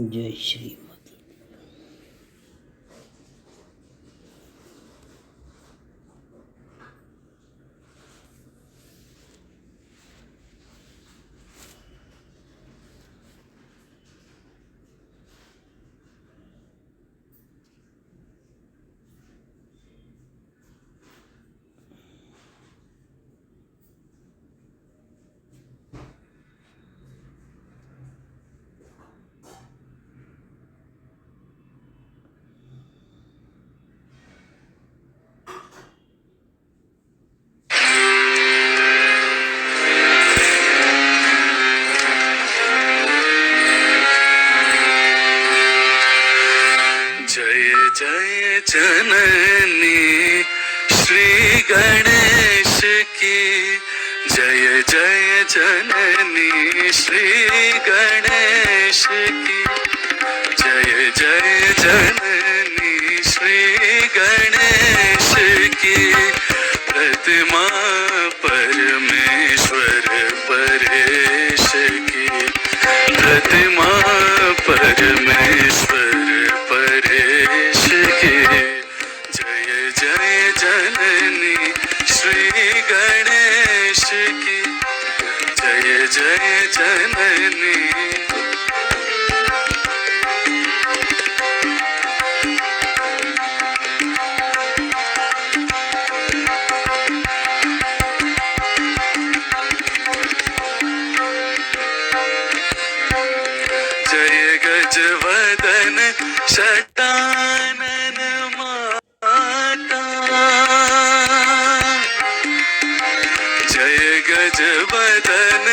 जय श्री माता। जय जननी श्री गणेश की, जय जय जननी श्री गणेश की, जय जय जननी श्री गणेश की, प्रतिमा परमेश्वर परेश की, प्रतिमा परमेश्वर परेश की, जय जय जननी श्री गणेश की, जय जय जननी। जय गजवदन शतानन माता, जय गजवदन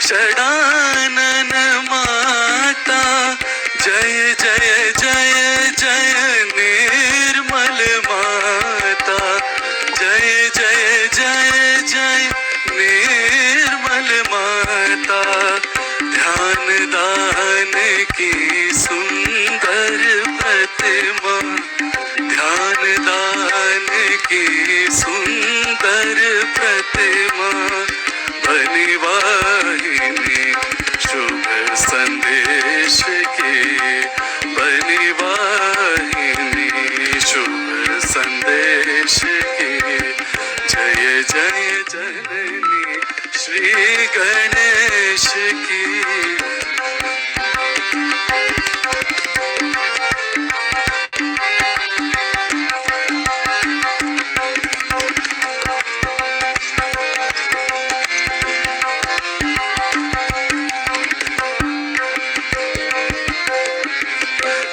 षडानन माता, जय जय जय जय निर्मल माता, जय जय जय जय निर्मल माता, ध्यान दान की सुंदर प्रतिमा, ध्यान दान की सुंदर प्रतिमा, बनी वाहिनी शुभ संदेश की, बनी वाहिनी शुभ संदेश की, जय जय जननी श्री गणेश की।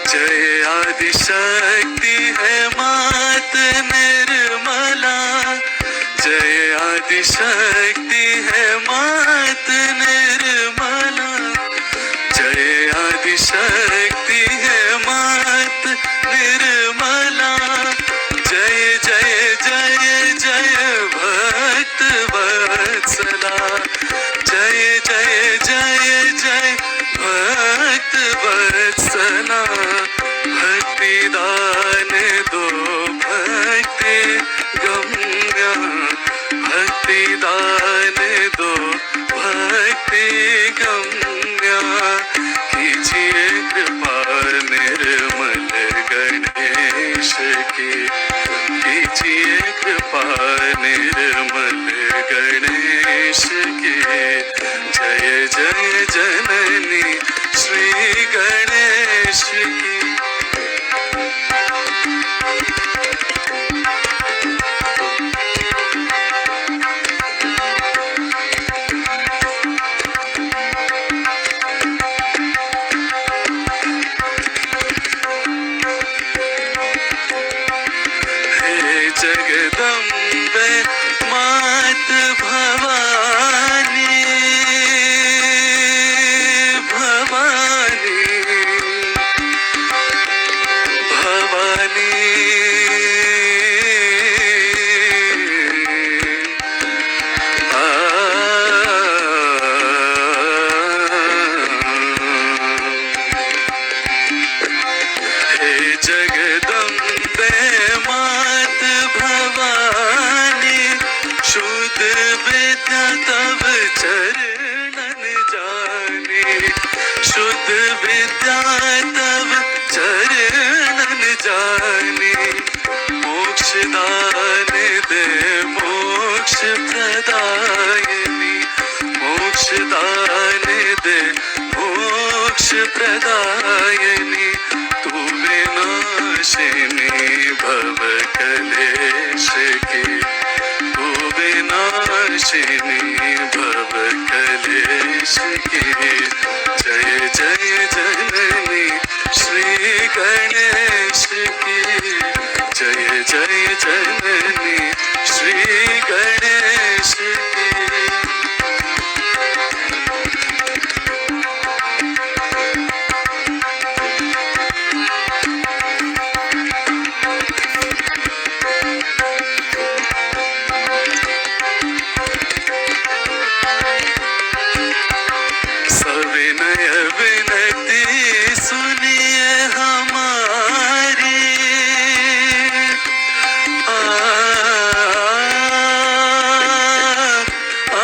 जय आदिशक्ति है मात निर्मला, जय आदिशक्ति है मात निर्मला, जय आदिशक्ति है मात निर्मला, जय जय जय जय भक्त वत्सला, जय जय जय जय भक्त वत्सला, भक्ति दान दो भक्ति गम्या, भक्ति दान दो भक्ति गम्या, कीजिए कृपा निर्मल गणेश की, कीजिए कृपा निर्मल गणेश की, जय जय जननी श्री गणेश की। हे जगदम्बे मात भवानी, भवानी भवानी, हे जगदम्बे मात भवानी, शुद्ध विद्या तव चरणन जानी, शुद्ध विद्या मोक्ष प्रदायिनी मोक्ष दान दे मोक्ष प्रदायिनी तू विनाशिनी भव कलेश की तू विनाशिनी भव कलेश की जय जय जननी श्री गणेश की जय जय जननी श्री गणेश की सविनय विनती सुनिए हमारी आ, आ,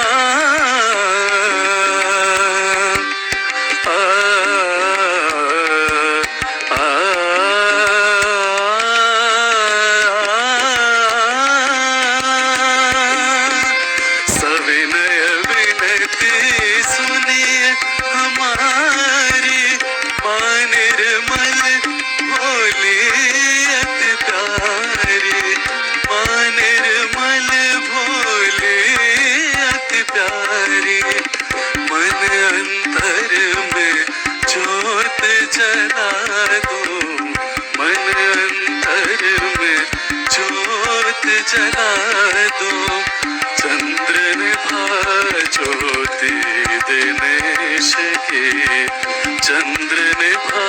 आ, आ, सविनय विनती सुनिए हमारी माँ निर्मल भोली अति प्यारी माँ निर्मल भोली अति प्यारी मन अंतर में ज्योत जला दो मन अंतर में ज्योत जला दो चंद्र निभा ज्योति दिनेश की चंद्र निभा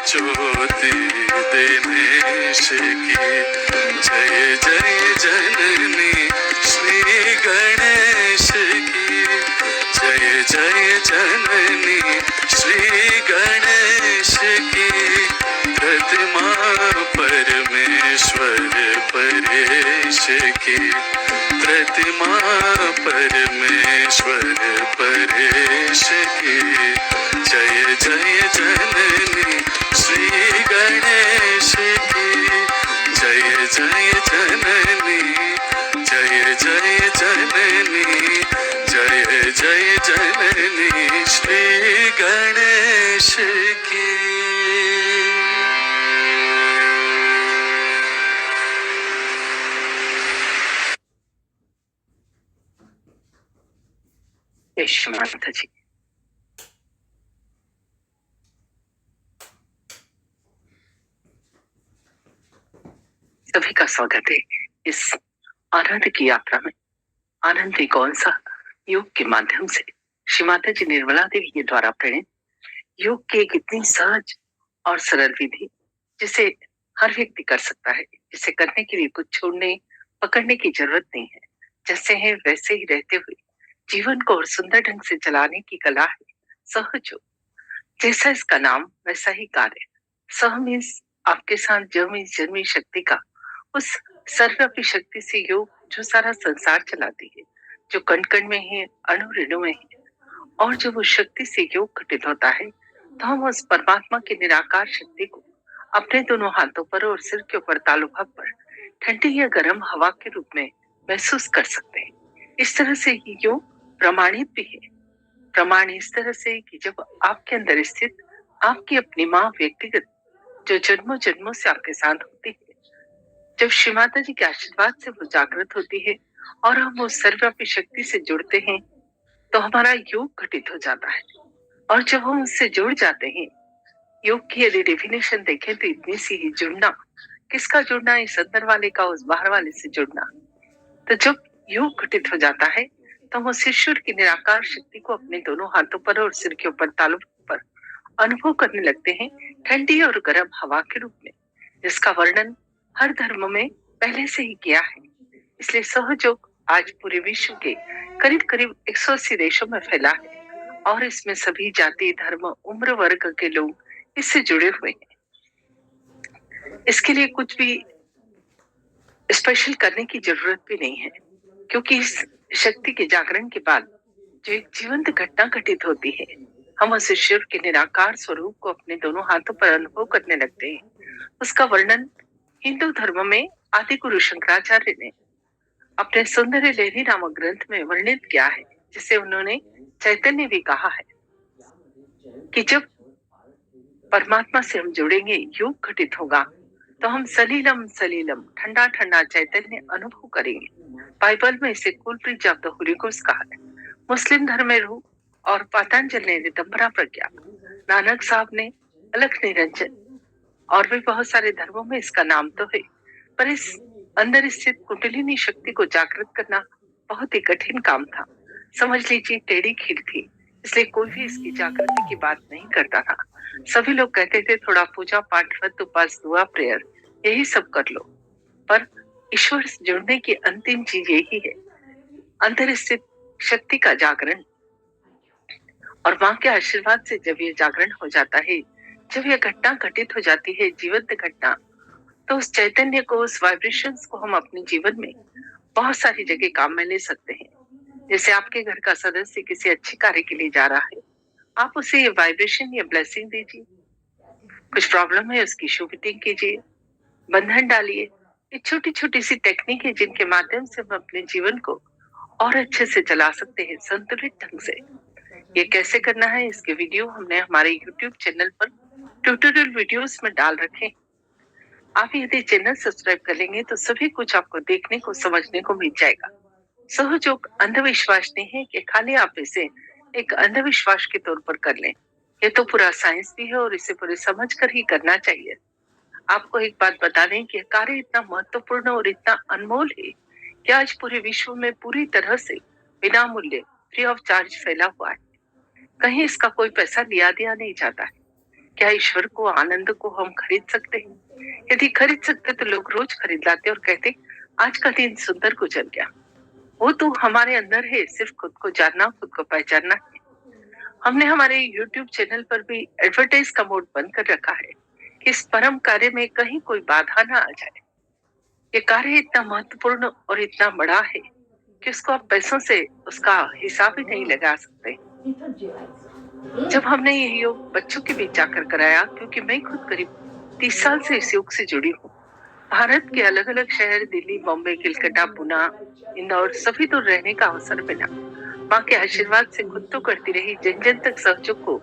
ज्योति दिनेश की जय जय जननी श्री गणेश की जय जय जननी श्री गणेश की प्रतिमा परमेश्वर परेश की प्रतिमा परमेश्वर परेश की जय जय जननी श्री गणेश की जय जय जननी जय जय जननी जय जय जननी श्री गणेश की माता जी सभी का स्वागत है इस आनंद की यात्रा में। आनंद एक कौन सा योग के माध्यम से श्री माता जी निर्मला देवी के द्वारा प्रेरित योग की एक इतनी सहज और सरल विधि जिसे हर व्यक्ति कर सकता है, जिसे करने के लिए कुछ छोड़ने पकड़ने की जरूरत नहीं है। जैसे है वैसे ही रहते हुए जीवन को और सुंदर ढंग से चलाने की कला है सहज योग। जैसा इसका नाम वैसा ही कार्य। सह मीन्स आपके साथ जन्मी शक्ति का, उस सर्वव्यापी शक्ति से योग जो सारा संसार चलाती है, जो कण कण में है, अणु रेणु में है, और जब उस शक्ति से योग घटित होता है तो हम उस परमात्मा की निराकार शक्ति को अपने दोनों हाथों पर और सिर के ऊपर तालु भाग पर ठंडी या गर्म हवा के रूप में महसूस कर सकते हैं। इस तरह से ये योग प्रमाणित भी है। प्रमाण इस तरह से कि जब आपके अंदर स्थित आपकी अपनी माँ व्यक्तिगत जो जन्मों जन्मों से आपके साथ होती है, जब श्री माता जी के आशीर्वाद से वो जागृत होती है और हम उस सर्वव्यापी शक्ति से जुड़ते हैं तो हमारा योग घटित हो जाता है। और जब हम उससे जुड़ जाते हैं, योग की यदि डेफिनेशन देखें तो इतनी सी ही जुड़ना। किसका जुड़ना? इस अंदर वाले का उस बाहर वाले से जुड़ना। तो जब योग घटित हो जाता है तो हम उस ईश्वर की निराकार शक्ति को अपने दोनों हाथों पर और सिर के ऊपर तालु पर अनुभव करने लगते हैं, ठंडी और गर्म हवा के रूप में, जिसका वर्णन हर धर्म में पहले से ही किया है। इसलिए सहज योग आज पूरे विश्व के करीब करीब 180 देशों में फैला है और इसमें सभी जाति, धर्म, उम्र वर्ग के लोग इससे जुड़े हुए हैं। इसके लिए कुछ भी स्पेशल करने की जरूरत भी नहीं है, क्योंकि इस शक्ति के जागरण के बाद जो एक जीवंत घटना घटित होती है, हम उस ईश्वर के निराकार स्वरूप को अपने दोनों हाथों पर अनुभव करने लगते हैं। उसका वर्णन हिंदू धर्म में आदि गुरु शंकराचार्य ने अपने सुंदर लहरी नामक ग्रंथ में वर्णित किया है, जिसे उन्होंने चैतन्य भी कहा है कि जब परमात्मा से हम जुड़ेंगे, योग घटित होगा, तो हम सलीलम सलीलम ठंडा ठंडा चैतन्य अनुभव करेंगे। बाइबल में इसे cool bridge of the Holi ghost कहा है। मुस्लिम धर्म में रूह और पतंजलि ने रिदम्बरा प्रज्ञा, नानक साहब ने अलख निरंजन, और भी बहुत सारे धर्मों में इसका नाम तो है, पर इस अंदर स्थित कुंडलिनी शक्ति को जागृत करना बहुत ही कठिन काम था। समझ लीजिए टेढ़ी खीर थी, इसलिए कोई भी इसकी जागृति की बात नहीं करता था। सभी लोग कहते थे थोड़ा पूजा पाठ, व्रत, उपास, दुआ, प्रेयर, यही सब कर लो, पर ईश्वर से जुड़ने की अंतिम चीज यही है, अंदर स्थित शक्ति का जागरण। और माँ के आशीर्वाद से जब ये जागरण हो जाता है, जब यह घटना घटित हो जाती है, जीवंत घटना, तो उस चैतन्य को, उस वाइब्रेशंस को हम अपने जीवन में बहुत सारी जगह काम में ले सकते हैं। जैसे आपके घर का सदस्य किसी अच्छे कार्य के लिए जा रहा है, आप उसे ये वाइब्रेशन, ये ब्लेसिंग दीजिए। कुछ प्रॉब्लम है, उसकी शुभटिंग कीजिए, बंधन डालिए। ये छोटी छोटी सी टेक्निक है जिनके माध्यम से हम अपने जीवन को और अच्छे से चला सकते हैं, संतुलित ढंग से। ये कैसे करना है, इसके वीडियो हमने हमारे YouTube चैनल पर ट्यूटोरियल वीडियोस में डाल रखे। आप यदि चैनल सब्सक्राइब कर लेंगे तो सभी कुछ आपको देखने को, समझने को मिल जाएगा। सहयोग अंधविश्वास नहीं है कि खाली आप इसे एक अंधविश्वास के तौर पर कर लें। ये तो पूरा साइंस भी है और इसे पूरे समझ कर ही करना चाहिए। आपको एक बात बता दें कि कार्य इतना महत्वपूर्ण और इतना अनमोल है कि आज पूरे विश्व में पूरी तरह से बिना मूल्य, फ्री ऑफ चार्ज फैला हुआ है। कहीं इसका कोई पैसा लिया दिया नहीं जाता है। क्या ईश्वर को, आनंद को हम खरीद सकते हैं? यदि खरीद सकते तो लोग रोज खरीद लाते और कहते आज का दिन सुंदर गुजर गया। वो तो हमारे अंदर है, सिर्फ खुद को जानना, खुद को पहचानना है। हमने हमारे YouTube चैनल पर भी एडवर्टाइज का मोड बंद कर रखा है कि इस परम कार्य में कहीं कोई बाधा ना आ जाए। ये कार्य इतना महत्वपूर्ण और इतना बड़ा है कि उसको आप पैसों से उसका हिसाब ही नहीं लगा सकते। जब हमने ये योग बच्चों के बीच जाकर कराया, क्योंकि मैं खुद करीब 30 साल से इस योग से जुड़ी हूँ। भारत के अलग अलग शहर, दिल्ली, बॉम्बे, कलकत्ता, पुणे, इंदौर, सभी दूर रहने का अवसर मिला। माँ के आशीर्वाद से खुद तो करती रही, जन जन तक सहयोग को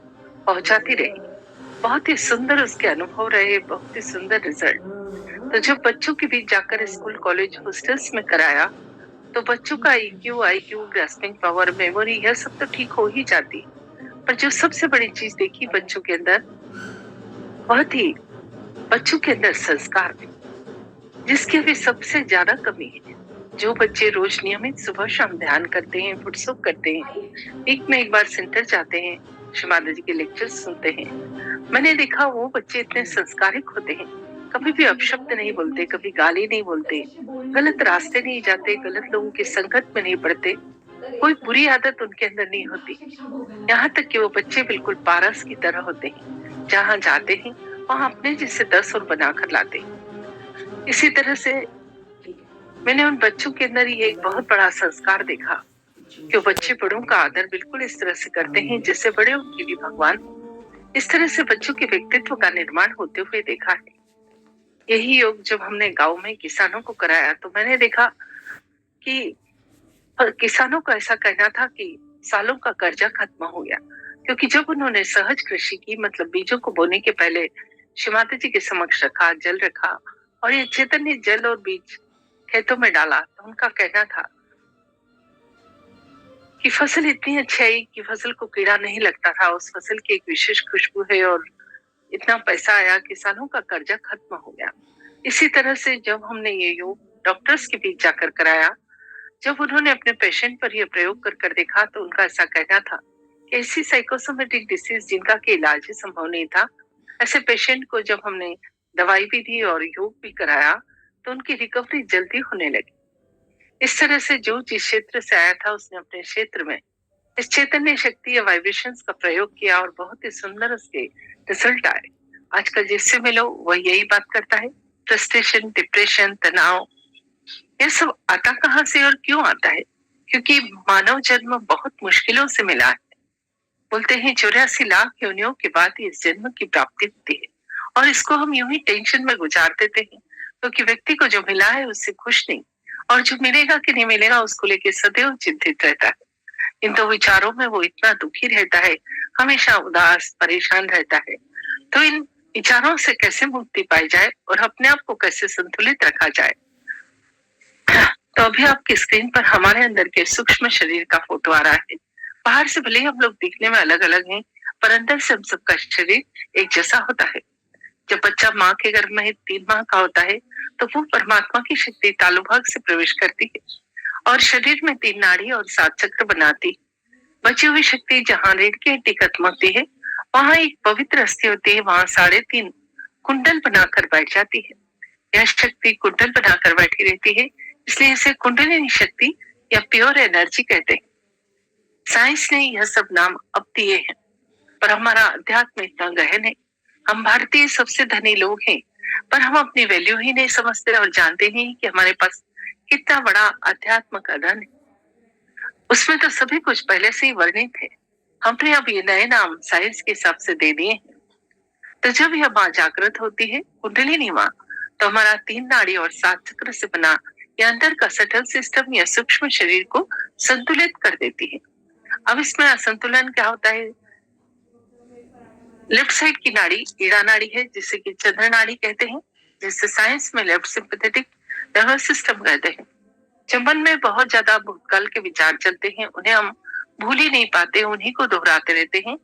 पहुंचाती रही। बहुत ही सुंदर उसके अनुभव रहे, बहुत ही सुंदर रिजल्ट। तो जब बच्चों के बीच जाकर स्कूल, कॉलेज, हॉस्टल्स में कराया, तो बच्चों का IQ, ग्रास्पिंग पावर, मेमोरी, यह सब तो ठीक हो ही जाती, पर जो सबसे बड़ी चीज देखी बच्चों के अंदर, वह थी बच्चों के अंदर संस्कार, जिसकी अभी सबसे ज्यादा कमी है। जो बच्चे रोज नियमित सुबह शाम ध्यान करते हैं, फुटसुक करते हैं, वीक में एक बार सेंटर जाते हैं, श्री माता जी के लेक्चर्स सुनते हैं, मैंने देखा वो बच्चे इतने संस्कारिक होते हैं। कभी भी अपशब्द नहीं बोलते, कभी गाली नहीं बोलते, गलत रास्ते नहीं जाते, गलत लोगों की संगत में नहीं पड़ते, कोई बुरी आदत उनके अंदर नहीं होती। यहाँ तक कि वो बच्चे बिल्कुल पारस की तरह होते हैं, जहाँ जाते हैं वहाँ अपने जैसे 10 और बनाकर लाते हैं। इसी तरह से मैंने उन बच्चों के अंदर ये एक बहुत बड़ा संस्कार देखा कि वो बच्चे बड़ों का आदर बिल्कुल इस तरह से करते हैं जैसे बड़े उनके भी भगवान। इस तरह से बच्चों के व्यक्तित्व का निर्माण होते हुए देखा है। यही योग जब हमने गांव में किसानों को कराया, तो मैंने देखा कि किसानों का ऐसा कहना था कि सालों का कर्जा खत्म हो गया, क्योंकि जब उन्होंने सहज कृषि की, मतलब बीजों को बोने के पहले श्री माता जी के समक्ष रखा, जल रखा और ये चैतन्य जल और बीज खेतों में डाला, तो उनका कहना था कि फसल इतनी अच्छी आई कि फसल को कीड़ा नहीं लगता था, उस फसल की एक विशेष खुशबू है और इतना पैसा आया, किसानों का कर्जा खत्म हो गया। इसी तरह से जब हमने ये योग डॉक्टर्स के बीच जाकर कराया, जब उन्होंने अपने पेशेंट पर यह प्रयोग कर देखा, तो उनका ऐसा कहना था कि ऐसी साइकोसोमेटिक डिसीज जिनका के इलाज ही संभव नहीं था, ऐसे पेशेंट को जब हमने दवाई भी दी और योग भी कराया, तो उनकी रिकवरी जल्दी होने लगी। इस तरह से जो जिस क्षेत्र से आया था, उसने अपने क्षेत्र में इस चैतन्य शक्ति या वाइब्रेशंस का प्रयोग किया और बहुत ही सुंदर उसके रिजल्ट आए। आजकल जिससे मिलो वह यही बात करता है, फ्रस्ट्रेशन, डिप्रेशन, तनाव, ये सब आता कहाँ से और क्यों आता है? क्योंकि मानव जन्म बहुत मुश्किलों से मिला है। बोलते हैं 84 लाख योनियों के बाद इस जन्म की प्राप्ति होती है, और इसको हम यूं ही टेंशन में गुजार देते हैं, क्योंकि व्यक्ति को जो मिला है उससे खुश नहीं, और जो मिलेगा कि नहीं मिलेगा उसको लेके सदैव चिंतित रहता है। इन दो विचारों में वो इतना दुखी रहता है, हमेशा उदास परेशान रहता है। तो इन विचारों से कैसे मुक्ति पाई जाए और अपने आप को कैसे संतुलित रखा जाए? तो अभी आपकी स्क्रीन पर हमारे अंदर के सूक्ष्म शरीर का फोटो आ रहा है। बाहर से भले ही हम लोग दिखने में अलग अलग हैं, पर अंदर से हम सबका शरीर एक जैसा होता है। जब बच्चा माँ के गर्भ में 3 माह का होता है तो वो परमात्मा की शक्ति तालुभाग से प्रवेश करती है और शरीर में 3 नाड़ी और 7 चक्र बनाती। बची हुई शक्ति जहाँ रीढ़ की हड्डी खत्म होती है वहां एक पवित्र अस्थि होती है, वहां 3.5 कुंडल बनाकर बैठ जाती है। यह शक्ति कुंडल बनाकर बैठी रहती है, इसलिए इसे कुंडलिनी शक्ति या प्योर एनर्जी कहते हैं। साइंस ने यह सब नाम अब दिए हैं, पर हमारा अध्यात्म इतना गहन है। हम भारतीय सबसे धनी लोग हैं, पर हम अपनी वैल्यू ही नहीं समझते और जानते नहीं कि हमारे पास कितना बड़ा अध्यात्म का धन है। उसमें तो सभी कुछ पहले से ही वर्णित है, हमने अब ये नए नाम साइंस के हिसाब से दे दिए हैं। तो जब यह माँ जागृत होती है, कुंडलिनी माँ, तो हमारा 3 नाड़ी और 7 चक्र से बना यह अंदर का सटल सिस्टम या सूक्ष्म शरीर को संतुलित कर देती है। अब इसमें असंतुलन क्या होता है? लेफ्ट साइड की नाड़ी ईड़ा नाड़ी है, जिसे कि चंद्र नाड़ी कहते हैं, जिसे साइंस में लेफ्ट सिंपैथेटिक नर्वस सिस्टम कहते हैं। जब मन में बहुत ज्यादा भूतकाल के विचार चलते हैं, उन्हें हम भूल ही नहीं पाते, उन्हीं को दोहराते रहते हैं।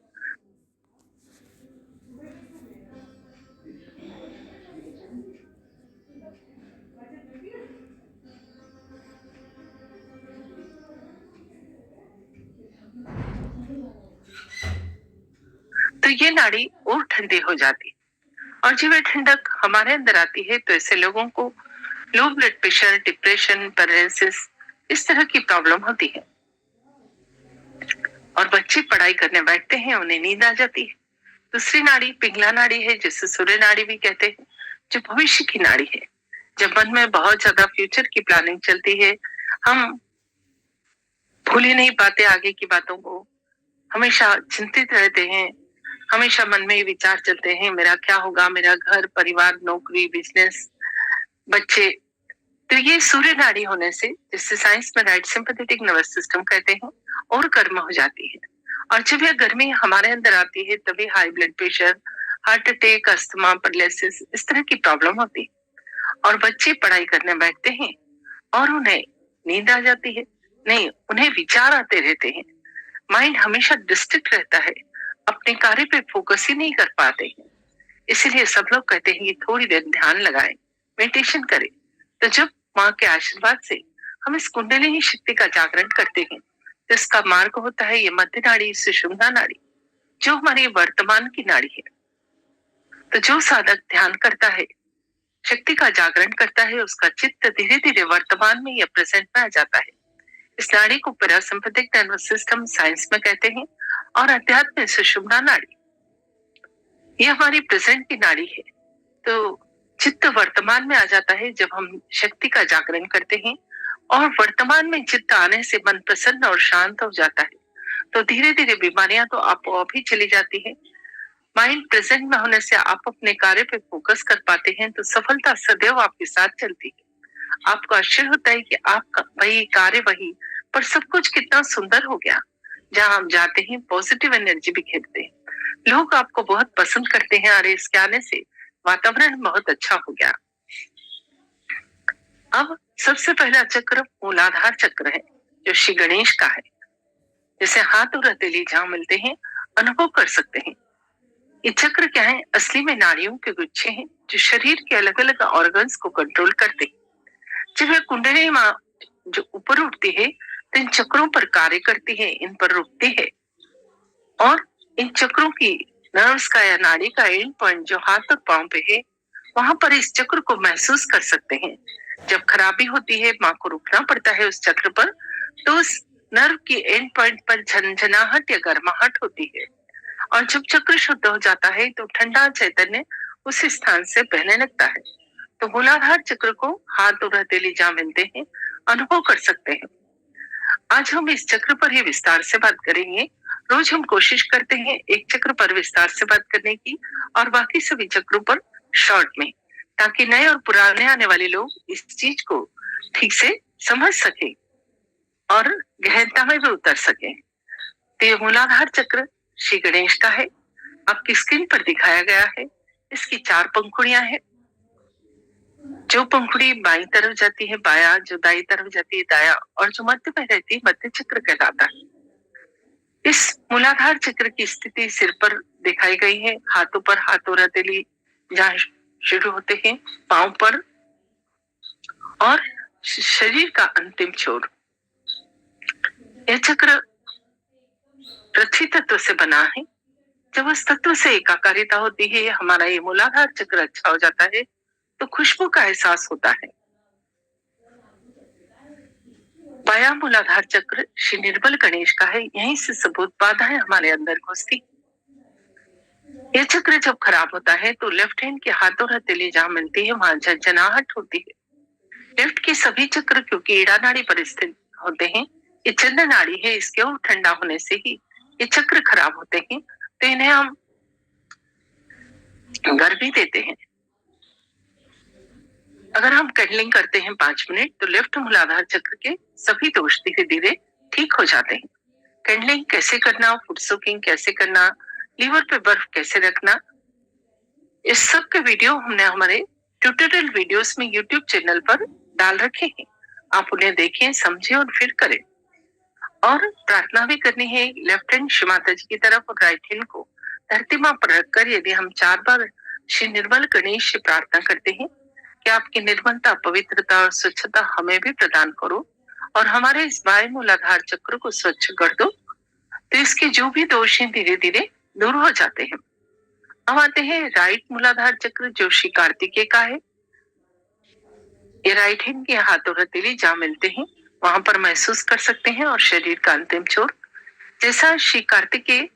तो ये नाड़ी और ठंडी हो जाती और जब ये ठंडक हमारे अंदर आती है तो ऐसे लोगों को low blood pressure, depression, paralysis, इस तरह की प्रॉब्लम होती है। और बच्चे पढ़ाई करने बैठते हैं, उन्हें नींद आ जाती है। दूसरी नाड़ी पिंगला नाड़ी है, जिसे सूर्य नाड़ी भी कहते हैं, जो भविष्य की नाड़ी है। जब मन में बहुत ज्यादा फ्यूचर की प्लानिंग चलती है, हम भूल ही नहीं पाते आगे की बातों को, हमेशा चिंतित रहते हैं, हमेशा मन में ये विचार चलते हैं, मेरा क्या होगा, मेरा घर परिवार, नौकरी, बिजनेस, बच्चे। तो ये सूर्य नाड़ी होने से, जिससे साइंस में राइट सिंपैथेटिक नर्वस सिस्टम कहते हैं, और गर्म हो जाती है। और जब यह गर्मी हमारे अंदर आती है तभी high blood pressure, heart attack, asthma, paralysis, इस तरह की प्रॉब्लम होती है। और बच्चे पढ़ाई करने बैठते हैं और उन्हें नींद आ जाती है, नहीं, उन्हें विचार आते रहते हैं, माइंड हमेशा डिस्ट्रैक्ट रहता है, अपने कार्य पे फोकस ही नहीं कर पाते हैं। इसीलिए सब लोग कहते हैं कि थोड़ी देर ध्यान लगाएं, मेडिटेशन करें। तो जब माँ के आशीर्वाद से हम इस कुंडलिनी शक्ति का जागरण करते हैं, तो इसका मार्ग होता है ये मध्य नाड़ी, सुषुम्ना नाड़ी, जो हमारी वर्तमान की नाड़ी है। तो जो साधक ध्यान करता है, शक्ति का जागरण करता है, उसका चित्त धीरे धीरे वर्तमान में या प्रेजेंट में आ जाता है। इस नाड़ी को पैरासिम्पैथिक नर्वस सिस्टम साइंस में कहते हैं और अध्यात्म में सुषुम्ना नाड़ी, यह हमारी प्रेजेंट की नाड़ी है। तो चित्त वर्तमान में आ जाता है जब हम शक्ति का जागरण करते हैं, और वर्तमान में चित्त आने से मन प्रसन्न और शांत हो जाता है। तो धीरे धीरे बीमारियां तो आप ही चली जाती है। माइंड प्रेजेंट में होने से आप अपने कार्य पे फोकस कर पाते हैं, तो सफलता सदैव आपके साथ चलती है। आपको आश्चर्य होता है कि आपका वही कार्य वही, पर सब कुछ कितना सुंदर हो गया। जहां हम जाते हैं पॉजिटिव एनर्जी बिखेरते हैं, लोग आपको बहुत पसंद करते हैं, अरे इसके आने से वातावरण बहुत अच्छा हो गया। अब सबसे पहला चक्र मूलाधार चक्र है, जो श्री गणेश का है। जैसे हाथ और हथेली जहां मिलते हैं, अनुभव कर सकते हैं। ये चक्र क्या है? असली में नाड़ियों के गुच्छे हैं, जो शरीर के अलग अलग ऑर्गन्स को कंट्रोल करते हैं। जब यह कुंडली माँ जो ऊपर उठती है, तो इन चक्रों पर कार्य करती है, इन पर रुकती है, और इन चक्रों की नर्व्स का या नाड़ी का एंड पॉइंट जो हाथ और पांव पे है, वहां पर इस चक्र को महसूस कर सकते हैं। जब खराबी होती है, माँ को रुकना पड़ता है उस चक्र पर, तो उस नर्व की एंड पॉइंट पर झनझनाहट या गर्माहट होती है। और जब चक्र शुद्ध हो जाता है तो ठंडा चैतन्य उस स्थान से बहने लगता है। तो मूलाधार चक्र को हाथ और हथेली जहां मिलते हैं, अनुभव कर सकते हैं। आज हम इस चक्र पर ही विस्तार से बात करेंगे। रोज हम कोशिश करते हैं एक चक्र पर विस्तार से बात करने की, और बाकी सभी चक्रों पर शॉर्ट में, ताकि नए और पुराने आने वाले लोग इस चीज को ठीक से समझ सके और गहनता में भी उतर सके। तो ये मूलाधार चक्र श्री गणेश का है, आपकी स्क्रीन पर दिखाया गया है। इसकी 4 पंखुड़ियां हैं। जो पंखुड़ी बाईं तरफ जाती है बाया, जो दाईं तरफ जाती है दाया, और जो मध्य में रहती है मध्य चक्र कहलाता है। इस मूलाधार चक्र की स्थिति सिर पर दिखाई गई है, हाथों पर हाथ और हथेली जहाँ शुरू होते हैं, पांव पर, और शरीर का अंतिम छोर। यह चक्र पृथ्वी तत्व से बना है। जब उस तत्व से एकाकारिता होती है, हमारा ये मूलाधार चक्र अच्छा हो जाता है, तो खुशबू का एहसास होता है। बाया मूलाधार चक्र श्री निर्बल गणेश का है। यहीं से सबूत बाधाएं हमारे अंदर घुसती। यह चक्र जब खराब होता है तो लेफ्ट हैंड के हाथ और हथेली जहां मिलती है वहां झंझनाहट होती है। लेफ्ट के सभी चक्र क्योंकि ईड़ा नाड़ी पर स्थित होते हैं, ये चंद्र नाड़ी है, इसके और ठंडा होने से ही ये चक्र खराब होते हैं, तो इन्हें हम गर्मी देते हैं। अगर हम कैंडलिंग करते हैं 5 मिनट तो लेफ्ट मूलाधार चक्र के सभी दोष धीरे धीरे ठीक हो जाते हैं। कैंडलिंग कैसे करना, फुट सोकिंग कैसे करना, लीवर पे बर्फ कैसे रखना, इस सब के वीडियो हमने हमारे ट्यूटोरियल वीडियोस में यूट्यूब चैनल पर डाल रखे हैं। आप उन्हें देखें, समझें और फिर करें। और प्रार्थना भी करनी है। लेफ्ट हैंड श्री माता जी की तरफ और राइट हैंड को धरती मां पर रखकर यदि हम 4 बार श्री निर्मल गणेश से प्रार्थना करते हैं कि आपकी निर्मलता, पवित्रता और स्वच्छता हमें भी प्रदान करो और हमारे इस बाएं मूलाधार चक्र को स्वच्छ कर दो, तो इसके जो भी दोष हैं धीरे धीरे दूर हो जाते हैं। अब आते हैं राइट मूलाधार चक्र जो श्री कार्तिकेय का है। ये राइट हैंड के हाथ और हथेली जहां मिलते हैं वहां पर महसूस कर सकते हैं, और शरीर का अंतिम छोर। जैसा श्री कार्तिकेय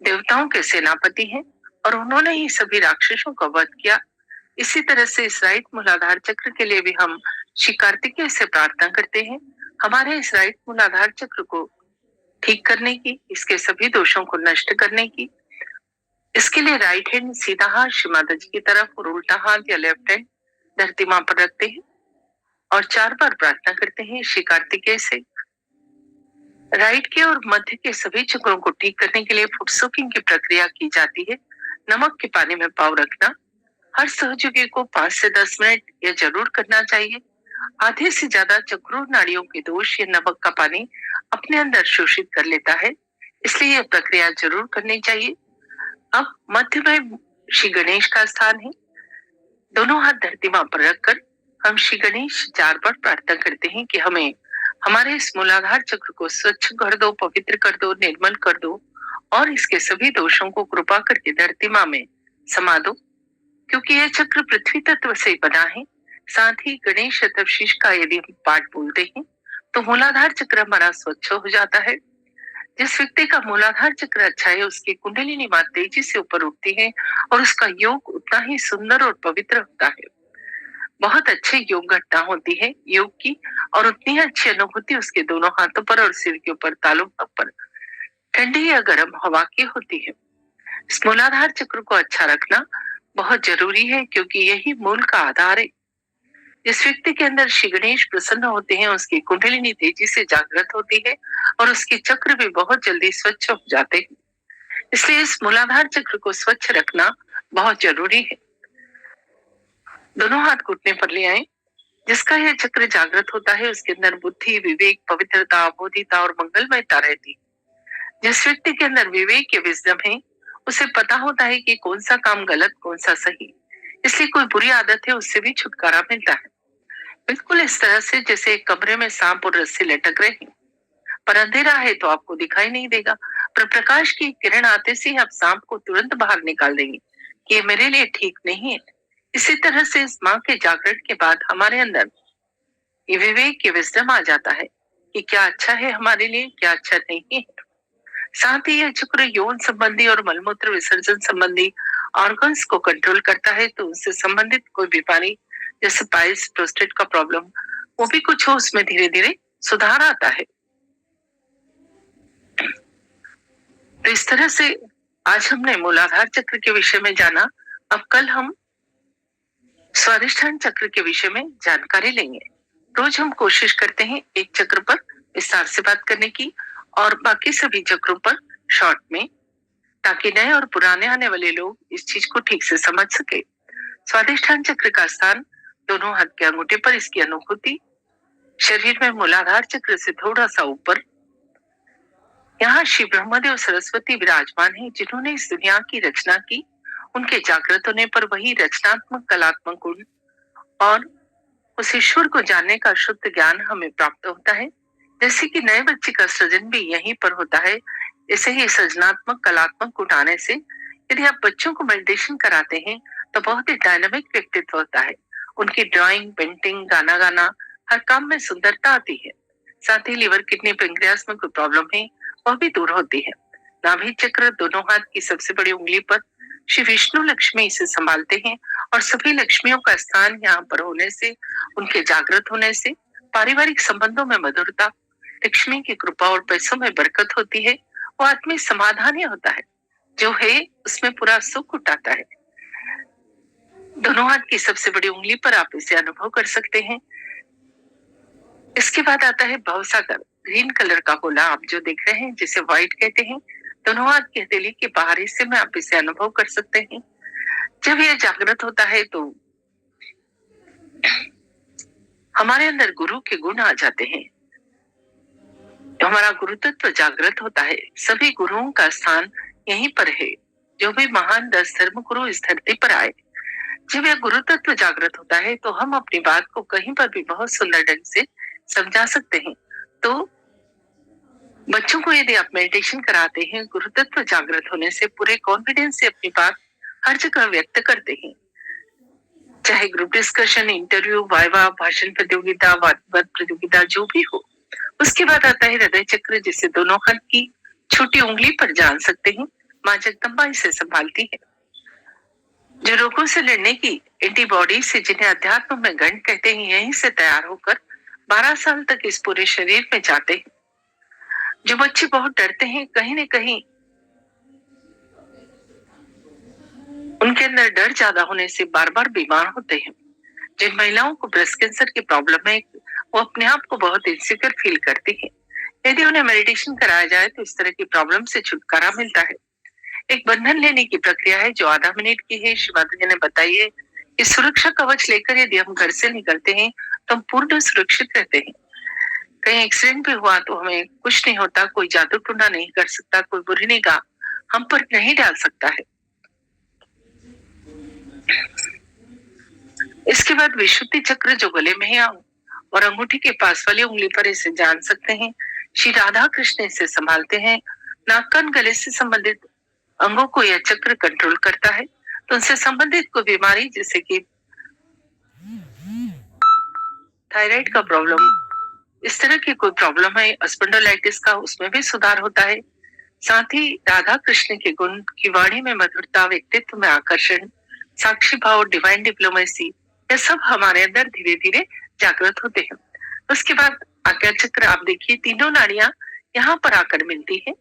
देवताओं के सेनापति हैं और उन्होंने ही सभी राक्षसों का वध किया, इसी तरह से इस राइट मूलाधार चक्र के लिए भी हम श्री कार्तिकेय से प्रार्थना करते हैं हमारे इस राइट मूलाधार चक्र को ठीक करने की, इसके सभी दोषों को नष्ट करने की। इसके लिए राइट हैंड सीधा हाथ श्री माता जी की तरफ और उल्टा हाथ या लेफ्ट हैंड धरती मां पर रखते हैं और 4 बार प्रार्थना करते हैं श्री कार्तिकेय से। राइट के और मध्य के सभी चक्रों को ठीक करने के लिए फुट सोकिंग की प्रक्रिया की जाती है। नमक के पानी में पाँव रखना हर सहयोगी को 5 से 10 मिनट यह जरूर करना चाहिए। आधे से ज्यादा चक्रों नाड़ियों के दोष ये नमक का पानी अपने अंदर शोषित कर लेता है, इसलिए यह प्रक्रिया जरूर करनी चाहिए। अब मध्य में श्री गणेश का स्थान है। दोनों हाथ धरती मां पर रखकर हम श्री गणेश 4 बार प्रार्थना करते हैं कि हमें हमारे इस मूलाधार चक्र को स्वच्छ कर दो, पवित्र कर दो, निर्मल कर दो और इसके सभी दोषों को कृपा करके धरती मां में समा दो, क्योंकि यह चक्र पृथ्वी तत्व से बना है। साथ ही गणेश शतशीष का यदि हम पाठ बोलते हैं तो मूलाधार चक्र हमारा स्वच्छ हो जाता है। जिस व्यक्ति का मूलाधार चक्र अच्छा है उसकी कुंडलिनी मां तेजी से ऊपर उठती है और उसका योग उतना ही सुंदर और पवित्र होता है। बहुत अच्छे योग घटना होती है योग की, और उतनी अच्छी अनुभूति उसके दोनों हाथों पर और सिर के ऊपर तालु भाग पर ठंडी या गर्म हवा की होती है। इस मूलाधार चक्र को अच्छा रखना बहुत जरूरी है, क्योंकि यही मूल का आधार है। जिस व्यक्ति के अंदर श्री गणेश प्रसन्न होते हैं उसकी कुंडलिनी तेजी से जागृत होती है और उसके चक्र भी बहुत जल्दी स्वच्छ हो जाते हैं। इसलिए इस मूलाधार चक्र को स्वच्छ रखना बहुत जरूरी है। दोनों हाथ घुटने पर ले आए। जिसका यह चक्र जागृत होता है उसके अंदर बुद्धि, विवेक, पवित्रता, बोधिता और मंगलमयता रहती है। जिस व्यक्ति के अंदर विवेक या विजडम है उसे पता होता है कि कौन सा काम गलत, कौन सा सही, इसलिए कोई बुरी आदत है उससे भी छुटकारा मिलता है। बिल्कुल इस तरह से जैसे एक कमरे में सांप और रस्सी लटक रहे हैं, पर अंधेरा है तो आपको दिखाई नहीं देगा, पर प्रकाश की किरण आते से आप सांप को तुरंत बाहर निकाल देंगे कि ये मेरे लिए ठीक नहीं है। इसी तरह से इस मां के जागरण के बाद हमारे अंदर ये विवेक, ये विजडम आ जाता है कि क्या अच्छा है हमारे लिए, क्या अच्छा नहीं है। साथ ही यह चक्र यौन संबंधी और मलमूत्र विसर्जन संबंधी ऑर्गन्स को कंट्रोल करता है, तो उनसे संबंधित कोई बीमारी जैसे पाइल्स, प्रोस्टेट का प्रॉब्लम, वो भी कुछ हो उसमें धीरे धीरे सुधार आता है। तो इस तरह से आज हमने मूलाधार चक्र के विषय में जाना। अब कल हम स्वादिष्ठान चक्र के विषय में जानकारी लेंगे। रोज हम कोशिश करते हैं एक चक्र पर विस्तार से बात करने की और बाकी सभी चक्रों पर शॉर्ट में, ताकि नए और पुराने आने वाले लोग इस चीज को ठीक से समझ सके। स्वादिष्ठान चक्र का स्थान दोनों हाथ के अंगूठे पर, इसकी अनुभूति शरीर में मूलाधार चक्र से थोड़ा सा ऊपर। यहाँ श्री ब्रह्मदेव सरस्वती विराजमान है, जिन्होंने इस दुनिया की रचना की। उनके जागृत होने पर वही रचनात्मक कलात्मक गुण और उस ईश्वर को जानने का शुद्ध ज्ञान हमें प्राप्त होता है। जैसे कि नए बच्चे का सृजन भी यहीं पर होता है, ऐसे ही सृजनात्मक कलात्मक गुण आने से यदि आप बच्चों को मेडिटेशन कराते हैं तो बहुत ही डायनामिक व्यक्तित्व होता है। उनकी ड्राइंग, पेंटिंग, गाना गाना, हर काम में सुंदरता आती है। साथ ही लिवर, किडनी, पेंक्रियास में कोई प्रॉब्लम है वह भी दूर होती है। नाभि चक्र दोनों हाथ की सबसे बड़ी उंगली पर श्री विष्णु लक्ष्मी इसे संभालते हैं और सभी लक्ष्मियों का स्थान यहाँ पर होने से, उनके जागृत होने से पारिवारिक संबंधों में मधुरता, लक्ष्मी की कृपा और पैसों में बरकत होती है। वो आत्मी समाधान ही होता है, जो है उसमें पूरा सुख उठाता है। दोनों हाथ की सबसे बड़ी उंगली पर आप इसे अनुभव कर सकते हैं। इसके बाद आता है भवसागर, ग्रीन कलर का गोला आप जो देख रहे हैं, जिसे व्हाइट कहते हैं। दोनों हाथ की हथेली के बाहरी हिस्से में आप इसे अनुभव कर सकते हैं। जब यह जागृत होता है तो हमारे अंदर गुरु के गुण आ जाते हैं। हमारा गुरु तत्व जागृत होता है। सभी गुरुओं का स्थान यहीं पर है। जो भी महान 10 धर्म गुरु इस धरती पर आए, जब यह गुरु तत्व जागृत होता है तो हम अपनी बात को कहीं पर भी बहुत सुंदर ढंग से समझा सकते हैं। तो बच्चों को यदि आप मेडिटेशन कराते हैं, गुरु तत्व जागृत होने से पूरे कॉन्फिडेंस से अपनी बात हर जगह व्यक्त करते हैं, चाहे ग्रुप डिस्कशन, इंटरव्यू, वाइवा, भाषण प्रतियोगिता, वाद प्रतियोगिता, जो भी हो। उसके बाद आता है हृदय चक्र, जिसे दोनों हाथ की छोटी उंगली पर जान सकते हैं। माँ जगदम्बा इसे संभालती है। जो रोगों से लड़ने की एंटीबॉडी से, जिन्हें अध्यात्म में गण कहते हैं, यहीं से तैयार होकर 12 साल तक इस पूरे शरीर में जाते हैं। जो बच्चे बहुत डरते हैं, कहीं न कहीं उनके अंदर डर ज्यादा होने से बार बार बीमार होते हैं। जिन महिलाओं को ब्रेस्ट कैंसर की प्रॉब्लम है, वो अपने आप को बहुत इनसिक्योर फील करती है। यदि उन्हें मेडिटेशन कराया जाए तो इस तरह की प्रॉब्लम से छुटकारा मिलता है। एक बंधन लेने की प्रक्रिया है जो आधा मिनट की है। शिवाजी जी ने बताई है कि सुरक्षा कवच लेकर यदि हम घर से निकलते हैं तो हम पूर्ण सुरक्षित रहते हैं। कहीं एक्सीडेंट भी हुआ तो हमें कुछ नहीं होता, कोई जादू टूना नहीं कर सकता, कोई बुरी निगाह हम पर नहीं डाल सकता है। इसके बाद विशुद्धि चक्र जो गले में है और अंगूठी के पास वाली उंगली पर इसे जान सकते हैं। श्री राधा कृष्ण इसे संभालते हैं। नाक, कान, गले से संबंधित अंगों को यह चक्र कंट्रोल करता है। तो उनसे संबंधित कोई बीमारी, जैसे कि थायराइड का प्रॉब्लम, इस तरह की कोई प्रॉब्लम है, स्पॉन्डिलाइटिस का, उसमें भी सुधार होता है। साथ ही राधा कृष्ण के गुण की वाणी में मधुरता, व्यक्तित्व में आकर्षण, साक्षी भाव, डिवाइन डिप्लोमेसी, यह सब हमारे अंदर धीरे धीरे जागृत होते हैं। उसके बाद आज्ञा चक्र आप देखिए, तीनों नाड़ियां यहाँ पर आकर मिलती है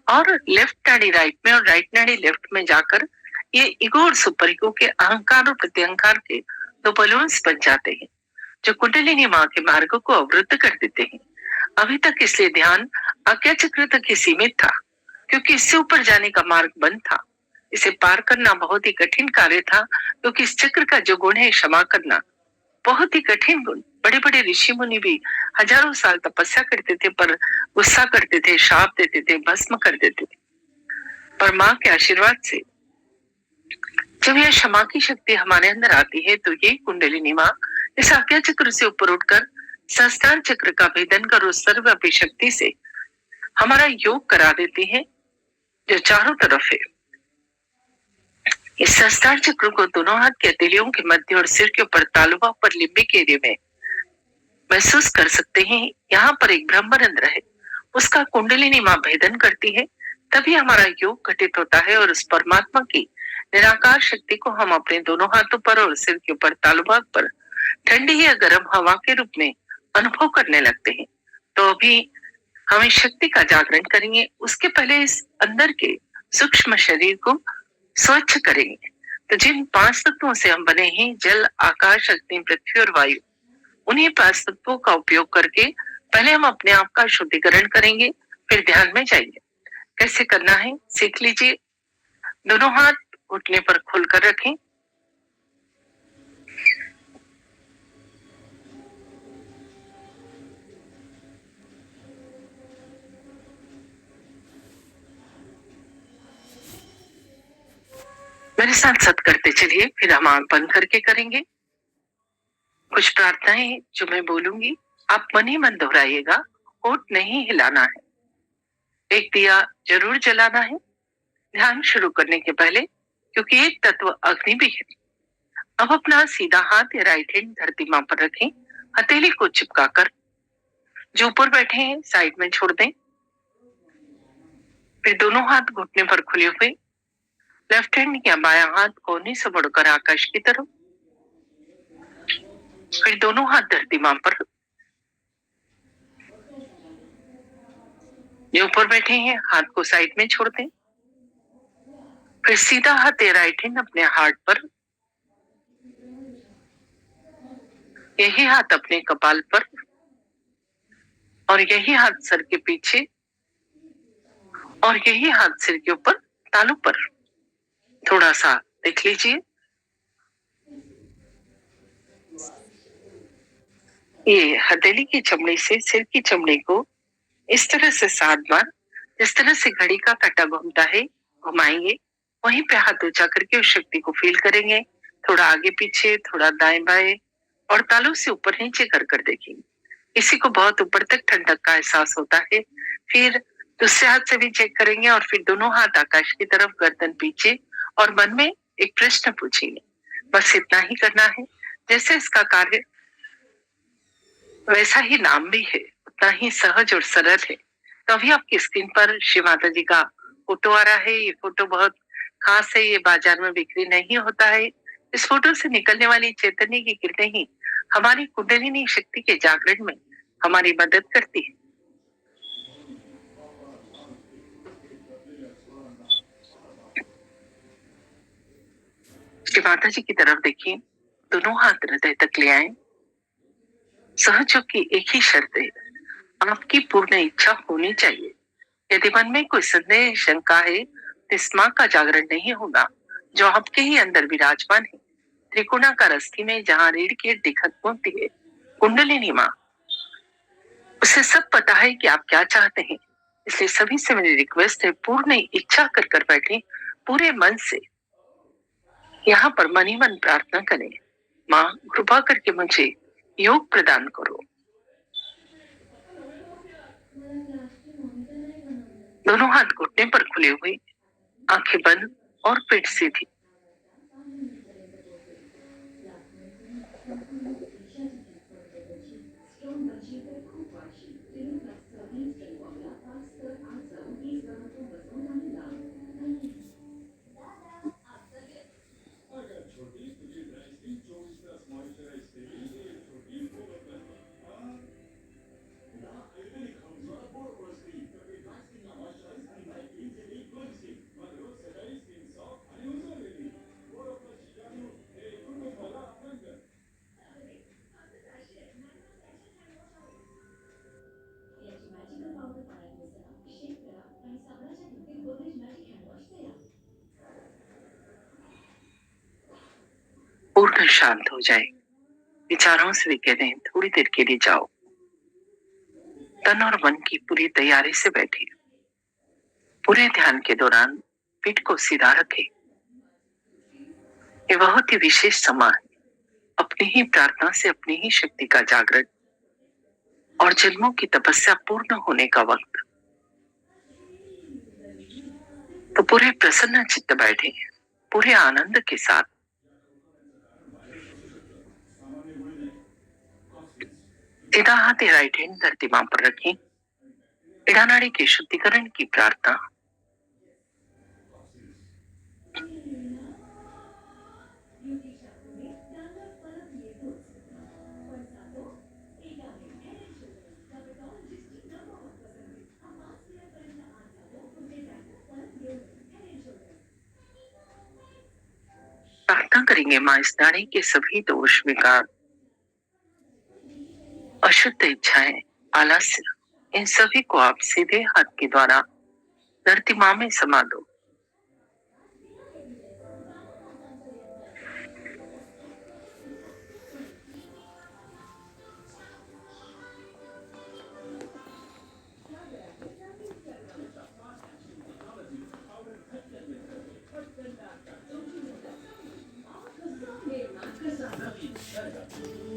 और लेफ्ट नाड़ी राइट में और राइट नाड़ी लेफ्ट में जाकर ये ईगो और सुपर ईगो के अहंकार और प्रत्यहंकार के दो बलून्स बन जाते हैं, जो कुंडलिनी माँ के मार्ग को अवरुद्ध कर देते हैं। अभी तक इसलिए ध्यान आज्ञा चक्र तक ही सीमित था, क्योंकि इससे ऊपर जाने का मार्ग बंद था। इसे पार करना बहुत ही कठिन कार्य था, क्योंकि इस चक्र का जो गुण है क्षमा करना, बहुत ही कठिन गुण। बड़े बड़े ऋषि मुनि भी हजारों साल तपस्या करते थे, पर गुस्सा करते थे, शाप देते थे, भस्म कर देते थे। पर माँ के आशीर्वाद से जब यह क्षमा की शक्ति हमारे अंदर आती है तो ये कुंडलिनी माँ इस आज्ञा चक्र से ऊपर उठकर सहस्त्रार चक्र का भेदन कर उस सर्वव्यापी शक्ति से हमारा योग करा देती है, जो चारों तरफ है। इस सहस्त्रार चक्र को दोनों हाथ के हथेलियों के मध्य और सिर के ऊपर तालुबा पर लिम्बिक एरिया में महसूस कर सकते हैं। यहाँ पर एक ब्रह्मरंध्र है, उसका कुंडलिनी माँ भेदन करती है, तभी हमारा योग घटित होता है और उस परमात्मा की निराकार शक्ति को हम अपने दोनों हाथों पर और सिर के ऊपर तालुबाग पर ठंडी या गर्म हवा के रूप में अनुभव करने लगते हैं। तो अभी हम इस शक्ति का जागरण करेंगे। उसके पहले इस अंदर के सूक्ष्म शरीर को स्वच्छ करेंगे। तो जिन 5 तत्वों से हम बने हैं, जल, आकाश, अग्नि, पृथ्वी और वायु, उन्हीं पांच तत्वों का उपयोग करके पहले हम अपने आप का शुद्धिकरण करेंगे, फिर ध्यान में जाएंगे। कैसे करना है सीख लीजिए। दोनों हाथ घुटने पर खुलकर रखें। मेरे साथ साथ करते चलिए, फिर हम आंख बंद करके करेंगे। कुछ प्रार्थनाएं हैं जो मैं बोलूंगी, आप मन ही मन दोहराइएगा, होठ नहीं हिलाना है। एक दिया जरूर जलाना है ध्यान शुरू करने के पहले, क्योंकि एक तत्व अग्नि भी है। अब अपना सीधा हाथ या राइट हैंड धरती मां पर रखें, हथेली को चिपकाकर। जो ऊपर बैठे हैं साइड में छोड़ दें। फिर दोनों हाथ घुटने पर खुले हुए, लेफ्ट हैंड या बायां हाथ कोहनी से बढ़कर आकाश की तरफ। फिर दोनों हाथ धरती मां पर। जो ऊपर बैठे हैं हाथ को साइड में छोड़ दें। फिर सीधा हाथ या राइट हैंड अपने हार्ट पर, यही हाथ अपने कपाल पर, और यही हाथ सर के पीछे, और यही हाथ सिर के ऊपर तालू पर। थोड़ा सा देख लीजिए। ये हथेली की चमड़ी से सिर की चमड़ी को इस तरह से 7 बार, जिस तरह से घड़ी का कांटा घूमता है, घुमाएंगे। वहीं पे हाथ ऊंचा करके उस शक्ति को फील करेंगे। थोड़ा आगे पीछे, थोड़ा दाएं बाएं, और तालू से ऊपर नीचे कर कर देखेंगे। किसी को बहुत ऊपर तक ठंडक का एहसास होता है। फिर दूसरे हाथ से भी चेक करेंगे, और फिर दोनों हाथ आकाश की तरफ, गर्दन पीछे, और मन में एक प्रश्न पूछेंगे। बस इतना ही करना है। जैसे इसका कार्य वैसा ही नाम भी है, उतना ही सहज और सरल है। तो अभी आपकी स्क्रीन पर शिव माता जी का फोटो आ रहा है। ये फोटो बहुत खास है, ये बाजार में बिक्री नहीं होता है। इस फोटो से निकलने वाली चैतन्य की किरणें ही हमारी कुंडलिनी शक्ति के जागरण में हमारी मदद करती है। शिव माता जी की तरफ देखिए, दोनों हाथ हृदय तक ले आए। सहयोग की एक ही शर्त है, आपकी पूर्ण इच्छा होनी चाहिए। यदि मन में कोई संदेह शंका है तो इस मां का जागरण नहीं होगा, जो आपके ही अंदर विराजमान है। त्रिकोणाकार अस्थि में जहां रीढ़ की हड्डी खत्म होती है, कुंडलिनी मां, उसे सब पता है कि आप क्या चाहते हैं। इसलिए सभी से मेरी रिक्वेस्ट है, पूर्ण इच्छा कर कर बैठे, पूरे मन से यहाँ पर मन ही मन प्रार्थना करें। मां, कृपा करके मुझे योग प्रदान करो। दोनों हाथ घुटने पर खुले हुए, आंखें बंद और पेट सीधी। पूर्ण शांत हो जाए, विचारों से विखे दें, थोड़ी देर के लिए जाओ। तन और मन की पूरी तैयारी से बैठे। पूरे ध्यान के दौरान पीठ को सीधा रखें। ये बहुत ही विशेष समय है, अपनी ही प्रार्थना से अपनी ही शक्ति का जागरण और जन्मों की तपस्या पूर्ण होने का वक्त। तो पूरे प्रसन्न चित्त बैठे, पूरे आनंद के साथ। सीधा हाथ राइट हैंड धरती मां पर रखें। इड़ा नाड़ी के शुद्धिकरण की प्रार्थना। प्रार्थना करेंगे, मां इस नाड़ी के सभी दोष विकार अशुद्ध इच्छाएं, आलस्य, इन सभी को आप सीधे हाथ के द्वारा धरती माँ में समा दो।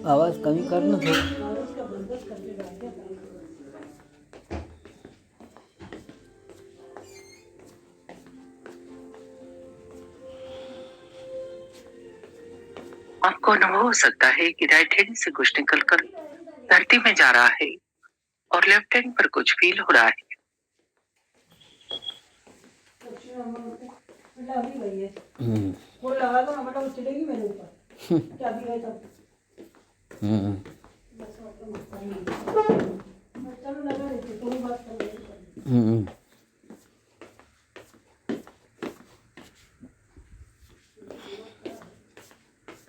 आवाज कमी कर ना थोड़ा। आपको अनुभव हो सकता है कि राइट हैंड से कुछ निकलकर धरती में जा रहा है और लेफ्ट हैंड पर कुछ फील हो रहा है। वो लगा दो हमारा, वो चलेगी मेरे ऊपर क्या भी है तब। चलो लगा देते, तुम बात कर रहे।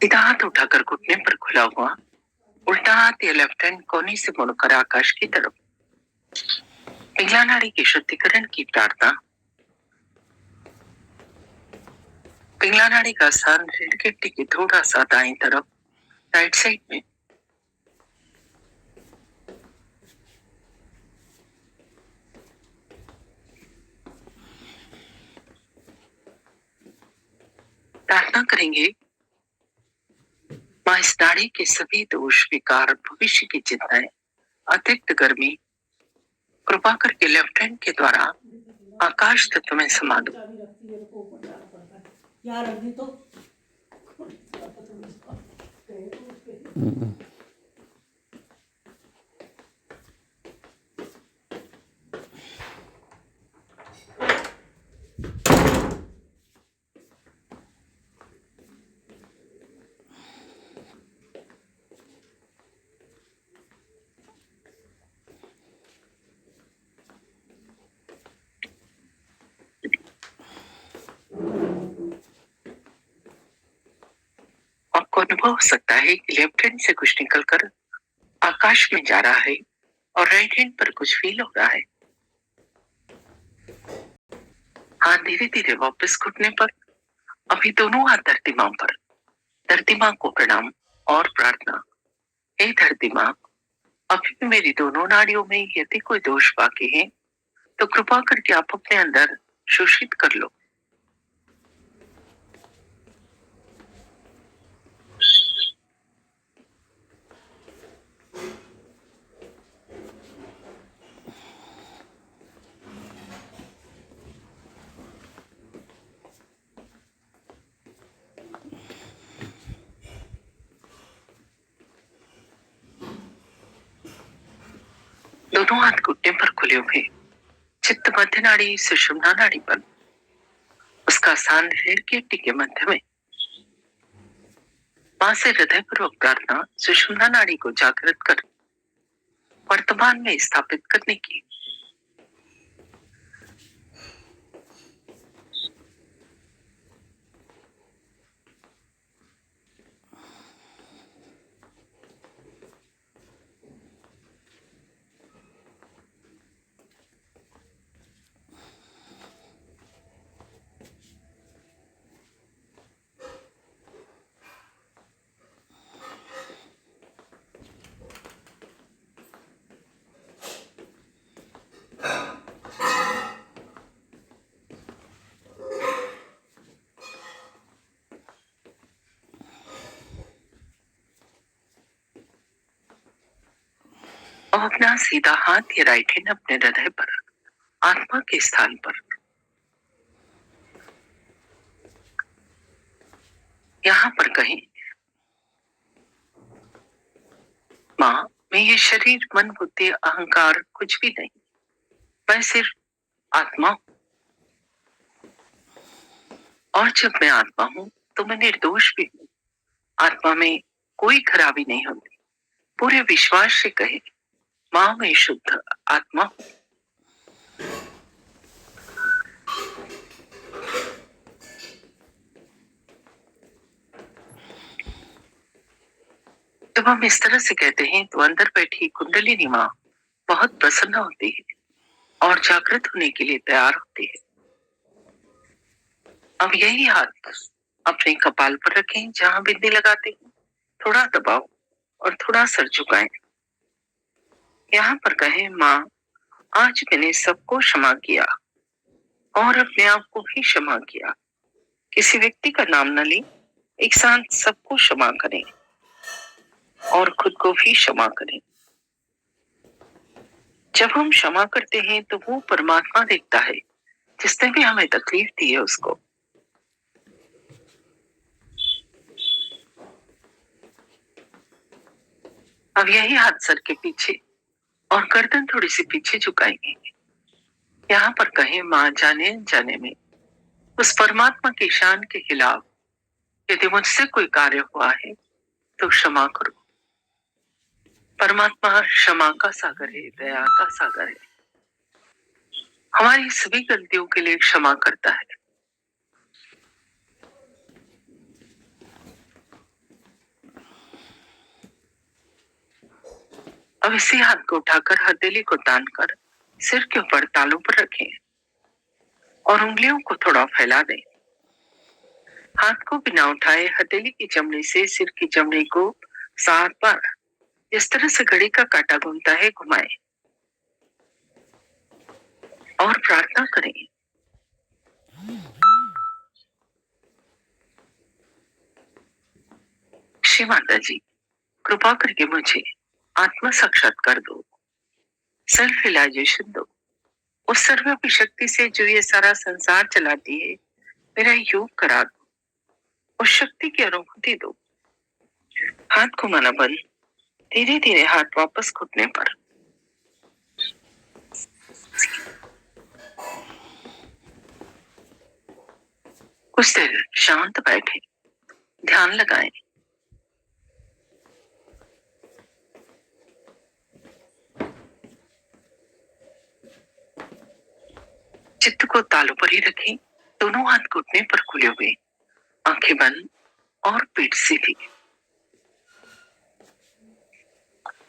सीधा हाथ उठाकर घुटने पर खुला हुआ उल्टा हाथ या लेफ्ट हैंड कोने से मुड़कर आकाश की तरफ। पिंगला नाड़ी के शुद्धिकरण की प्रार्थना। पिंगला नाड़ी का स्थान रीढ़ की हड्डी के थोड़ा सा दाएं तरफ राइट साइड में। प्रार्थना करेंगे, मां इस नाड़ी के सभी दोष, विकार, भविष्य की चिंताएं, अतिरिक्त गर्मी कृपा करके लेफ्ट हैंड के द्वारा आकाश तत्व में समा दो। यार अभी तो आपको अनुभव हो सकता है कि लेफ्ट हैंड से कुछ निकलकर आकाश में जा रहा है और राइट हैंड पर कुछ फील हो रहा है। हाथ धीरे धीरे वापस घुटने पर। अभी दोनों हाथ धरती मां पर। धरती मां को प्रणाम और प्रार्थना। हे धरती मां, अभी भी मेरी दोनों नाड़ियों में यदि कोई दोष बाकी है तो कृपा करके आप अपने अंदर शोषित कर लो। दोनों हाथ घुटने पर खुले हुए। चित्त मध्य नाड़ी सुषुम्ना नाड़ी पर, उसका स्थान रीढ़ की हड्डी के मध्य में। मां से हृदय पूर्वक प्रार्थना सुषुम्ना नाड़ी को जागृत कर वर्तमान में स्थापित करने की। अब अपना सीधा हाथ या राइट हैंड अपने हृदय पर, आत्मा के स्थान पर। यहाँ पर कहें, मां, मैं ये शरीर, मन, बुद्धि, अहंकार कुछ भी नहीं, मैं सिर्फ आत्मा हूं। और जब मैं आत्मा हूं तो मैं निर्दोष भी हूं। आत्मा में कोई खराबी नहीं होती। पूरे विश्वास से कहे, मां, मैं शुद्ध आत्मा हूं। जब हम इस तरह से कहते हैं तो अंदर बैठी कुंडलिनी माँ बहुत प्रसन्न होती है और जागृत होने के लिए तैयार होती है। अब यही हाथ अपने कपाल पर रखें जहां बिंदी लगाते हैं, थोड़ा दबाओ और थोड़ा सर झुकाएं। यहाँ पर कहें, माँ आज मैंने सबको क्षमा किया और अपने आप को भी क्षमा किया। किसी व्यक्ति का नाम न लें, एक साथ सबको क्षमा करें और खुद को भी क्षमा करें। जब हम क्षमा करते हैं तो वो परमात्मा देखता है जिसने भी हमें तकलीफ दी है उसको। अब यही हाथ सर के पीछे और गर्दन थोड़ी सी पीछे झुकाएंगे। यहाँ पर कहें, माँ जाने अनजाने में उस परमात्मा की शान के खिलाफ यदि मुझसे कोई कार्य हुआ है तो क्षमा करो। परमात्मा क्षमा का सागर है, दया का सागर है, हमारी सभी गलतियों के लिए क्षमा करता है। अब इसी हाथ को उठाकर हथेली को तानकर सिर के ऊपर तालू पर रखें और उंगलियों को थोड़ा फैला दें। हाथ को बिना उठाए हथेली की चमड़ी से सिर की चमड़ी को 7 बार इस तरह से घड़ी का कांटा घूमता है घुमाएं और प्रार्थना करें। श्री माता जी, कृपा करके मुझे आत्म साक्षात्कार दो, सेल्फ रियलाइजेशन दो। उस सर्वव्यापी शक्ति से जो ये सारा संसार चलाती है, मेरा योग करा दो, उस शक्ति की अनुभूति दो। हाथ घुमाना बंद, धीरे धीरे हाथ वापस घुटने पर। कुछ देर शांत बैठे, ध्यान लगाएं। चित्त को तालू पर ही रखें, दोनों हाथ घुटने पर खुले हुए, आंखें बंद और पीठ सीधी।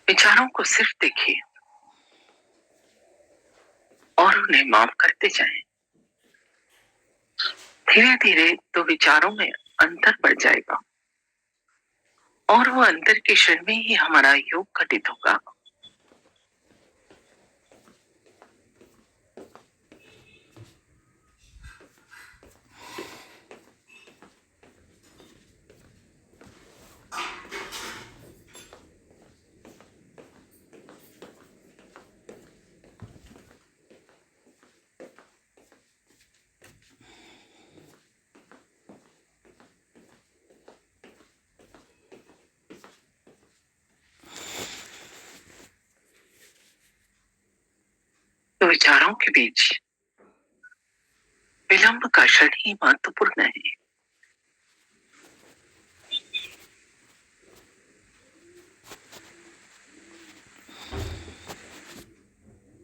विचारों को सिर्फ देखिए और उन्हें माफ करते जाएं। धीरे धीरे तो विचारों में अंतर बढ़ जाएगा और वो अंतर के क्षण में ही हमारा योग घटित होगा। तो विचारों के बीच विलंब का क्षण ही महत्वपूर्ण है।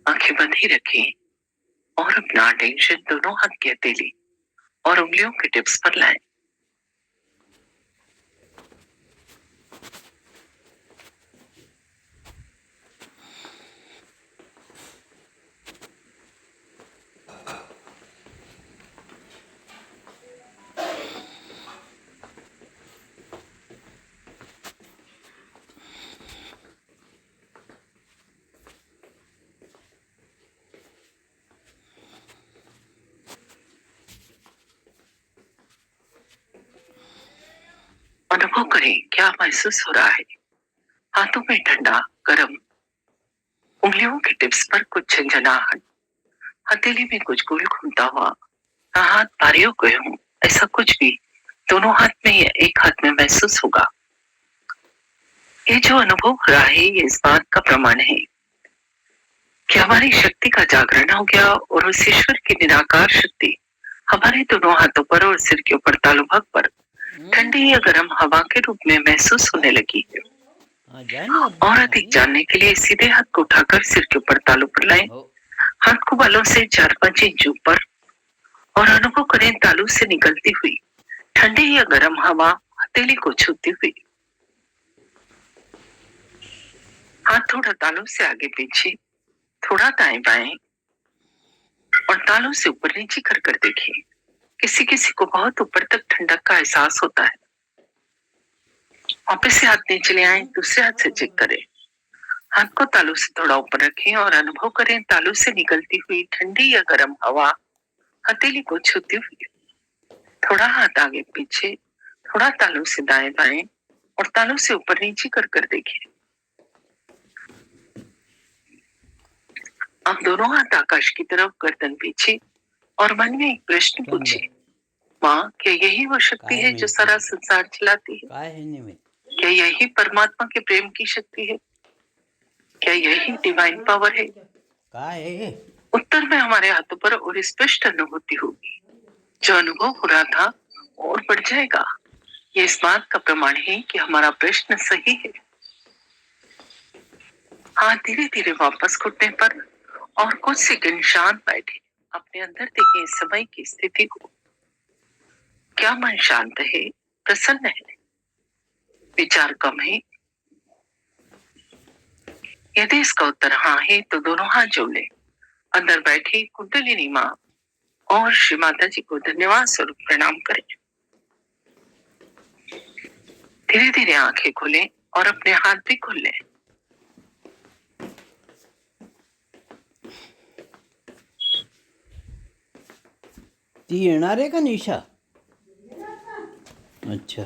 आंखें बंद ही रखें और अपना अटेंशन दोनों हाथ की हथेली और उंगलियों के टिप्स पर लाएं। अनुभव करें क्या महसूस हो रहा है। हाथों में ठंडा गर्म, उंगलियों के टिप्स पर कुछ झंझनाहट, हथेली में कुछ गोल घूमता हुआ, हाथ भारी हो गए हों, ऐसा कुछ भी दोनों हाथ में या एक हाथ में महसूस होगा। ये जो अनुभव हो रहा है ये इस बात का प्रमाण है कि हमारी शक्ति का जागरण हो गया और उस ईश्वर की निराकार शक्ति हमारे दोनों हाथों पर और सिर के ऊपर तालु भाग पर ठंडी या गर्म हवा के रूप में महसूस होने लगी है। और अधिक जानने के लिए सीधे हाथ को उठाकर सिर के ऊपर तालु पर लाएं। हाथ को बालों से 4-5 इंच ऊपर और अनुभव करें तालु से निकलती हुई ठंडी या गर्म हवा हथेली को छूती हुई। हाथ थोड़ा तालू से आगे पीछे, थोड़ा दाएं बाएं और तालू से ऊपर नीचे कर कर देखिए। किसी किसी को बहुत ऊपर तक ठंडक का एहसास होता है। वापस से हाथ नीचे ले आए, दूसरे हाथ से चेक करें। हाथ को तालू से थोड़ा ऊपर रखें और अनुभव करें तालू से निकलती हुई ठंडी या गर्म हवा हथेली को छूती हुई। थोड़ा हाथ आगे पीछे, थोड़ा तालू से दाएं बाएं और तालू से ऊपर नीचे कर कर देखिए। आप दोनों हाथ आकाश की तरफ, गर्दन पीछे और मन में एक प्रश्न पूछिए। माँ, क्या यही वो शक्ति है जो सारा संसार चलाती है? क्या यही परमात्मा के प्रेम की शक्ति है? क्या यही डिवाइन पावर है? उत्तर में हमारे हाथों पर और स्पष्ट अनुभूति होगी। जो अनुभव हो रहा था और बढ़ जाएगा। ये इस बात का प्रमाण है कि हमारा प्रश्न सही है। हाथ धीरे धीरे वापस घुटने पर और कुछ सेकंड शांत बैठे। अपने अंदर देखें इस समय की स्थिति को। क्या मन शांत है, प्रसन्न है, विचार कम है? यदि इसका उत्तर हाँ है तो दोनों हाथ जोड़ ले। अंदर बैठी कुंडलिनी माँ और श्री माता जी को धन्यवाद स्वरूप प्रणाम करें। धीरे धीरे आंखें खोलें और अपने हाथ भी खोल लें। ती येणार आहे का निशा? अच्छा.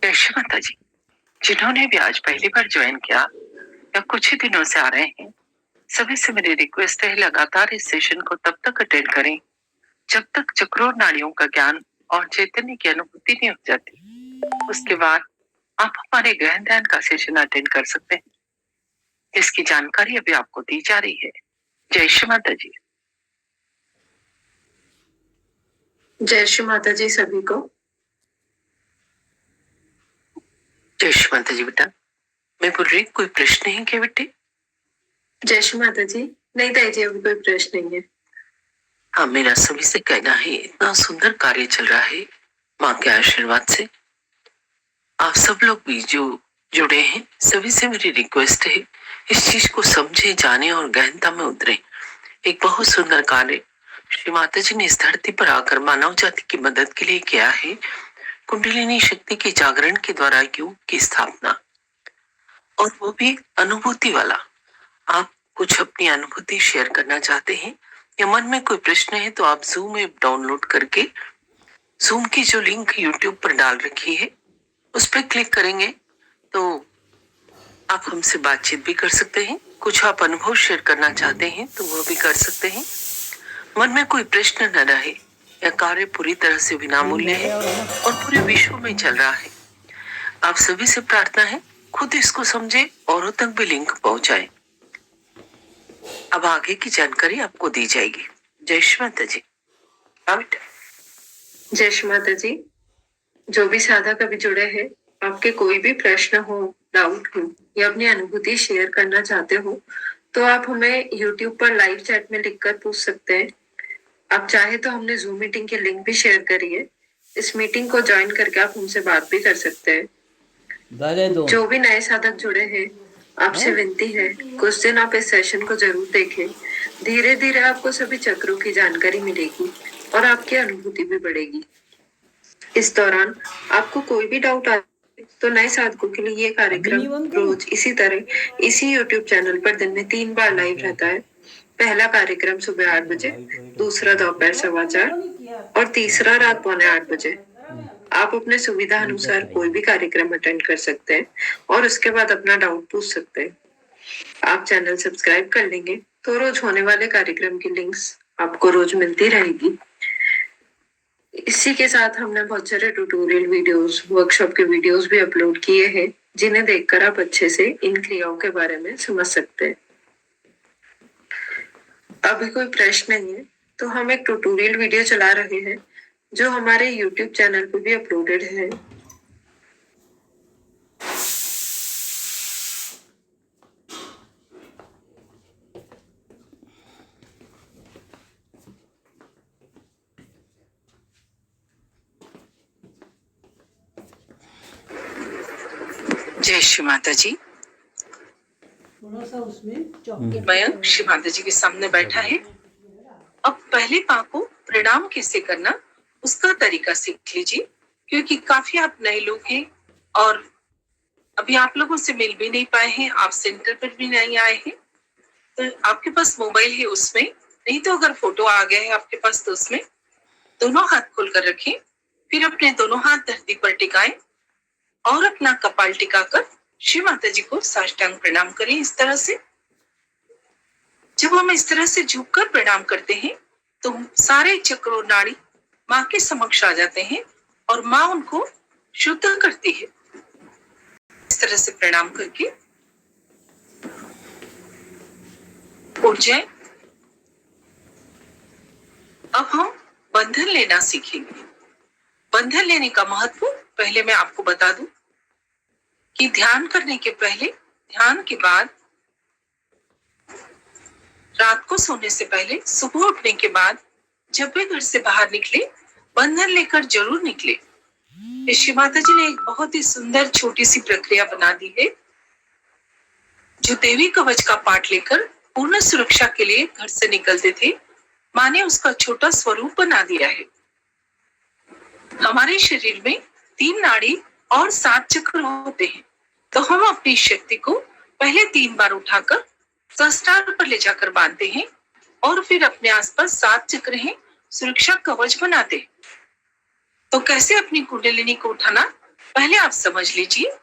जय श्री माता जी। जिन्होंने भी आज पहली बार ज्वाइन किया या कुछ ही दिनों से आ रहे हैं, सभी से मेरी रिक्वेस्ट है लगातार इस सेशन को तब तक अटेंड करें जब तक चक्रों नाड़ियों का ज्ञान और चैतन्य की अनुभूति नहीं हो जाती। उसके बाद आप हमारे गहन ध्यान का सेशन अटेंड कर सकते हैं, इसकी जानकारी अभी आपको दी जा रही है। जय श्री माता जी। जय श्री माता जी सभी को। जय श्री माता जी। बेटा मैं बोल रही, कोई प्रश्न है क्या बेटे? जय श्री माता जी। नहीं ताई जी, अभी कोई प्रश्न नहीं है। हाँ, मेरा सभी से कहना है, इतना सुंदर कार्य चल रहा है माँ के आशीर्वाद से। आप सब लोग भी जो जुड़े हैं, सभी से मेरी रिक्वेस्ट है इस चीज को समझे, जाने और गहनता में उतरे। एक बहुत सुंदर कार्य श्री माता जी ने इस धरती पर आकर मानव जाति की मदद के लिए किया है। कुंडलिनी शक्ति के जागरण के द्वारा योग की स्थापना, और वो भी अनुभूति वाला। आप कुछ अपनी अनुभूति शेयर करना चाहते हैं या मन में कोई प्रश्न है तो आप जूम ऐप डाउनलोड करके जूम की जो लिंक यूट्यूब पर डाल रखी है उस पर क्लिक करेंगे तो आप हमसे बातचीत भी कर सकते हैं। कुछ आप अनुभव शेयर करना चाहते हैं तो वह भी कर सकते हैं। मन में कोई प्रश्न न रहे, यह कार्य पूरी तरह से विनामूल्य है और पूरे विश्व में चल रहा है। आप सभी से प्रार्थना है खुद इसको समझे, औरों तक भी लिंक पहुंचाएं। अब आगे की जानकारी आपको दी जाएगी। जय श्री माता जी। जय श्री माता जी। जो भी साधक अभी जुड़े हैं, आपके कोई भी प्रश्न हो, डाउट हो या अपनी अनुभूति शेयर करना चाहते हो तो आप हमें YouTube पर लाइव चैट में लिखकर पूछ सकते हैं। आप चाहे तो हमने जूम मीटिंग की लिंक भी शेयर करी है। इस मीटिंग को ज्वाइन करके आप हमसे बात भी कर सकते हैं। जो भी नए साधक जुड़े हैं, आपसे विनती है कुछ दिन आप इस सेशन को जरूर देखें। धीरे धीरे आपको सभी चक्रों की जानकारी मिलेगी और आपकी अनुभूति भी बढ़ेगी। इस दौरान आपको कोई भी डाउट आए तो नए साधकों के लिए ये कार्यक्रम रोज इसी तरह इसी YouTube चैनल पर दिन में 3 बार लाइव रहता है। पहला कार्यक्रम सुबह 8 बजे, दूसरा दोपहर 4:15 और तीसरा रात 7:45 बजे। आप अपने सुविधा अनुसार कोई भी कार्यक्रम अटेंड कर सकते हैं और उसके बाद अपना डाउट पूछ सकते हैं। आप चैनल सब्सक्राइब कर लेंगे तो रोज होने वाले कार्यक्रम की लिंक्स आपको रोज मिलती रहेगी। इसी के साथ हमने बहुत सारे ट्यूटोरियल वीडियोस, वर्कशॉप के वीडियोस भी अपलोड किए हैं, जिन्हें देखकर आप अच्छे से इन क्रियाओं के बारे में समझ सकते हैं। अभी कोई प्रश्न नहीं है तो हम एक ट्यूटोरियल वीडियो चला रहे हैं जो हमारे YouTube चैनल पे भी अपलोडेड है। जय श्री माता जी। थोड़ा सा उसमें चॉकलेट मयंक श्री माता जी के सामने बैठा है। अब पहले माँ को प्रणाम कैसे करना उसका तरीका सीख लीजिए, क्योंकि काफी आप नए लोग हैं और अभी आप लोगों से मिल भी नहीं पाए हैं, आप सेंटर पर भी नहीं आए हैं। तो आपके पास मोबाइल है उसमें, नहीं तो अगर फोटो आ गया है आपके पास तो उसमें दोनों हाथ खोलकर रखें, फिर अपने दोनों हाथ धरती पर टिकाएं और अपना कपाल टिकाकर श्री माता जी को साष्टांग प्रणाम करें। इस तरह से जब हम इस तरह से झुककर प्रणाम करते हैं तो सारे चक्र और नाड़ी माँ के समक्ष आ जाते हैं और माँ उनको शुद्ध करती है। इस तरह से प्रणाम करके उठ जाए। अब हम बंधन लेना सीखेंगे। बंधन लेने का महत्व पहले मैं आपको बता दूं कि ध्यान करने के पहले, ध्यान के बाद, रात को सोने से पहले, सुबह उठने के बाद जब भी घर से बाहर निकले बंधन लेकर जरूर निकले। श्री माता जी ने एक बहुत ही सुंदर छोटी सी प्रक्रिया बना दी है। जो देवी कवच का पाठ लेकर पूर्ण सुरक्षा के लिए घर से निकलते थे, माँ ने उसका छोटा स्वरूप बना दिया है। हमारे शरीर में 3 नाड़ी और 7 चक्र होते हैं, तो हम अपनी शक्ति को पहले 3 बार उठाकर सहस्त्रार पर ले जाकर बांधते हैं और फिर अपने आसपास 7 चक्र हैं, सुरक्षा कवच बनाते हैं। तो कैसे अपनी कुंडलिनी को उठाना, पहले आप समझ लीजिए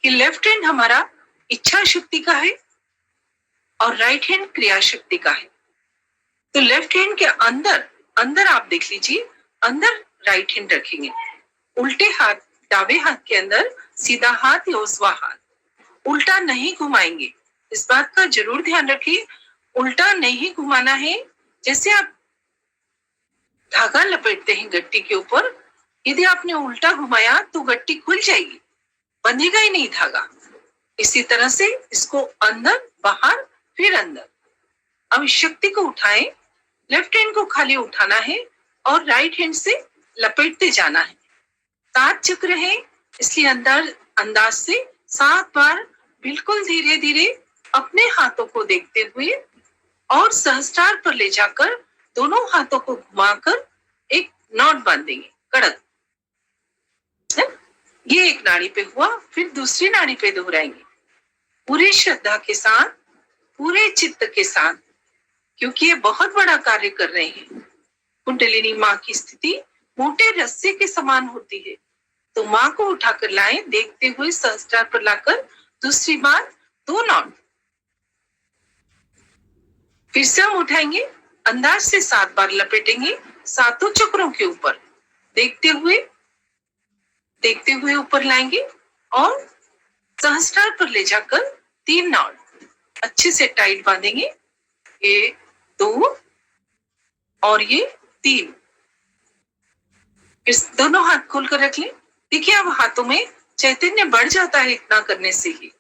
कि लेफ्ट हैंड हमारा इच्छा शक्ति का है और राइट हैंड क्रिया शक्ति का है। तो लेफ्ट हैंड के अंदर आप देख लीजिए, अंदर राइट हैंड रखेंगे, उल्टे हाथ दावे हाथ के अंदर, सीधा हाथ या उजवा हाथ, उल्टा नहीं घुमाएंगे। इस बात का जरूर ध्यान रखिए, उल्टा नहीं घुमाना है। जैसे आप धागा लपेटते हैं गट्टी के ऊपर, यदि आपने उल्टा घुमाया तो गट्टी खुल जाएगी, बंधेगा ही नहीं धागा। इसी तरह से इसको अंदर बाहर फिर अंदर। अब इस शक्ति को उठाएं, लेफ्ट हैंड को खाली उठाना है और राइट हैंड से लपेटते जाना है। 7 चक्र हैं, इसलिए अंदाज से 7 बार बिल्कुल धीरे धीरे अपने हाथों को देखते हुए और सहस्त्रार पर ले जाकर दोनों हाथों को घुमाकर एक नॉट बांधेंगे, कड़क। ये एक नाड़ी पे हुआ, फिर दूसरी नाड़ी पे दोहराएंगे पूरी श्रद्धा के साथ, पूरे चित्त के साथ, क्योंकि ये बहुत बड़ा कार्य कर रहे हैं। कुंडलिनी माँ की स्थिति मोटे रस्से के समान होती है, तो माँ को उठाकर लाएं, देखते हुए सहस्त्रार पर लाकर दूसरी बार 2 नॉट। फिर से हम उठाएंगे, अंदाज से 7 बार लपेटेंगे 7 चक्रों के ऊपर, देखते हुए ऊपर लाएंगे और सहस्त्रार पर ले जाकर 3 नॉट अच्छे से टाइट बांधेंगे। ये 2 और ये 3। इस दोनों हाथ खोलकर रख लें। देखिए अब हाथों में चैतन्य बढ़ जाता है इतना करने से ही।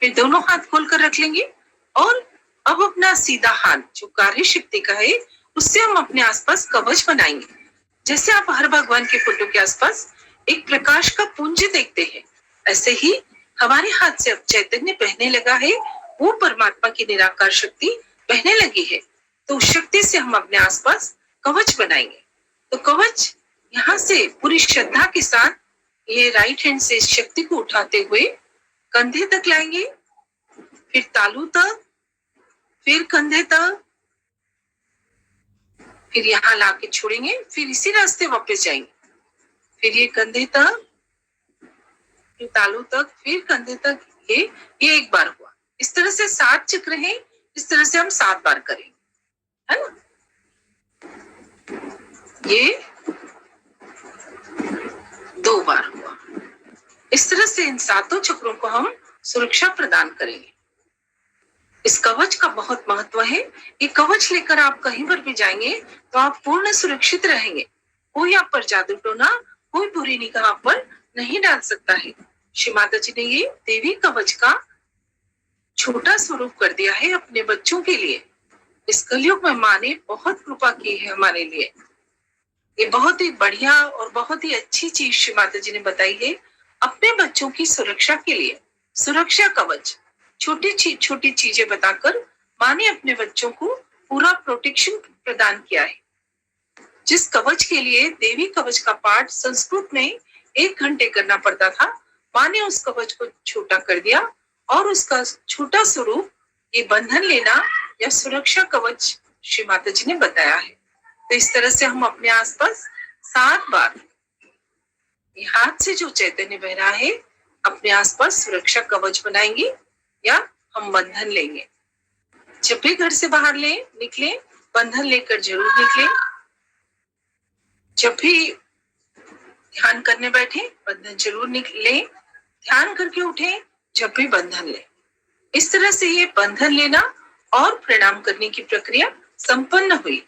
फिर दोनों हाथ खोलकर रख लेंगे और अब अपना सीधा हाथ जो कार्य शक्ति का है उससे हम अपने आसपास कवच बनाएंगे। जैसे आप हर भगवान के फोटो के आसपास एक प्रकाश का पुंज देखते हैं, ऐसे ही हमारे हाथ से अब चैतन्य बहने लगा है, वो परमात्मा की निराकार शक्ति बहने लगी है। तो उस शक्ति से हम अपने आसपास कवच बनाएंगे। तो कवच यहाँ से पूरी श्रद्धा के साथ ये राइट हैंड से इस शक्ति को उठाते हुए कंधे तक लाएंगे, फिर तालू तक, फिर कंधे तक, फिर यहाँ लाके छोड़ेंगे, फिर इसी रास्ते वापस जाएंगे, फिर ये कंधे तक, फिर तालू तक, फिर कंधे तक। ये एक बार हुआ। इस तरह से 7 चक्र हैं, इस तरह से हम 7 बार करेंगे, है ना। ये 2 बार हुआ। इस तरह से इन 7 चक्रों को हम सुरक्षा प्रदान करेंगे। इस कवच का बहुत महत्व है। ये कवच लेकर आप कहीं पर भी जाएंगे तो आप पूर्ण सुरक्षित रहेंगे। कोई आप पर जादू टोना, कोई बुरी निगाह आप पर नहीं डाल सकता है। श्री माता जी ने ये देवी कवच का छोटा स्वरूप कर दिया है अपने बच्चों के लिए। इस कलयुग में माँ ने बहुत कृपा की है हमारे लिए। ये बहुत ही बढ़िया और बहुत ही अच्छी चीज श्री माता जी ने बताई है अपने बच्चों की सुरक्षा के लिए। सुरक्षा कवच, छोटी चीजें बताकर माँ ने अपने बच्चों को पूरा प्रोटेक्शन प्रदान किया है। जिस कवच के लिए देवी कवच का पाठ संस्कृत में 1 घंटे करना पड़ता था, माँ ने उस कवच को छोटा कर दिया और उसका छोटा स्वरूप ये बंधन लेना या सुरक्षा कवच श्री माता जी ने बताया है। तो इस तरह से हम अपने आसपास 7 बार ये हाथ से जो चैतन्य बह रहा है, अपने आसपास सुरक्षा कवच बनाएंगे या हम बंधन लेंगे। जब भी घर से बाहर निकले, बंधन लेकर जरूर निकले। जब भी ध्यान करने बैठे, बंधन जरूर निकले। ध्यान करके उठे, जब भी बंधन ले। इस तरह से ये बंधन लेना और प्रणाम करने की प्रक्रिया संपन्न हुई।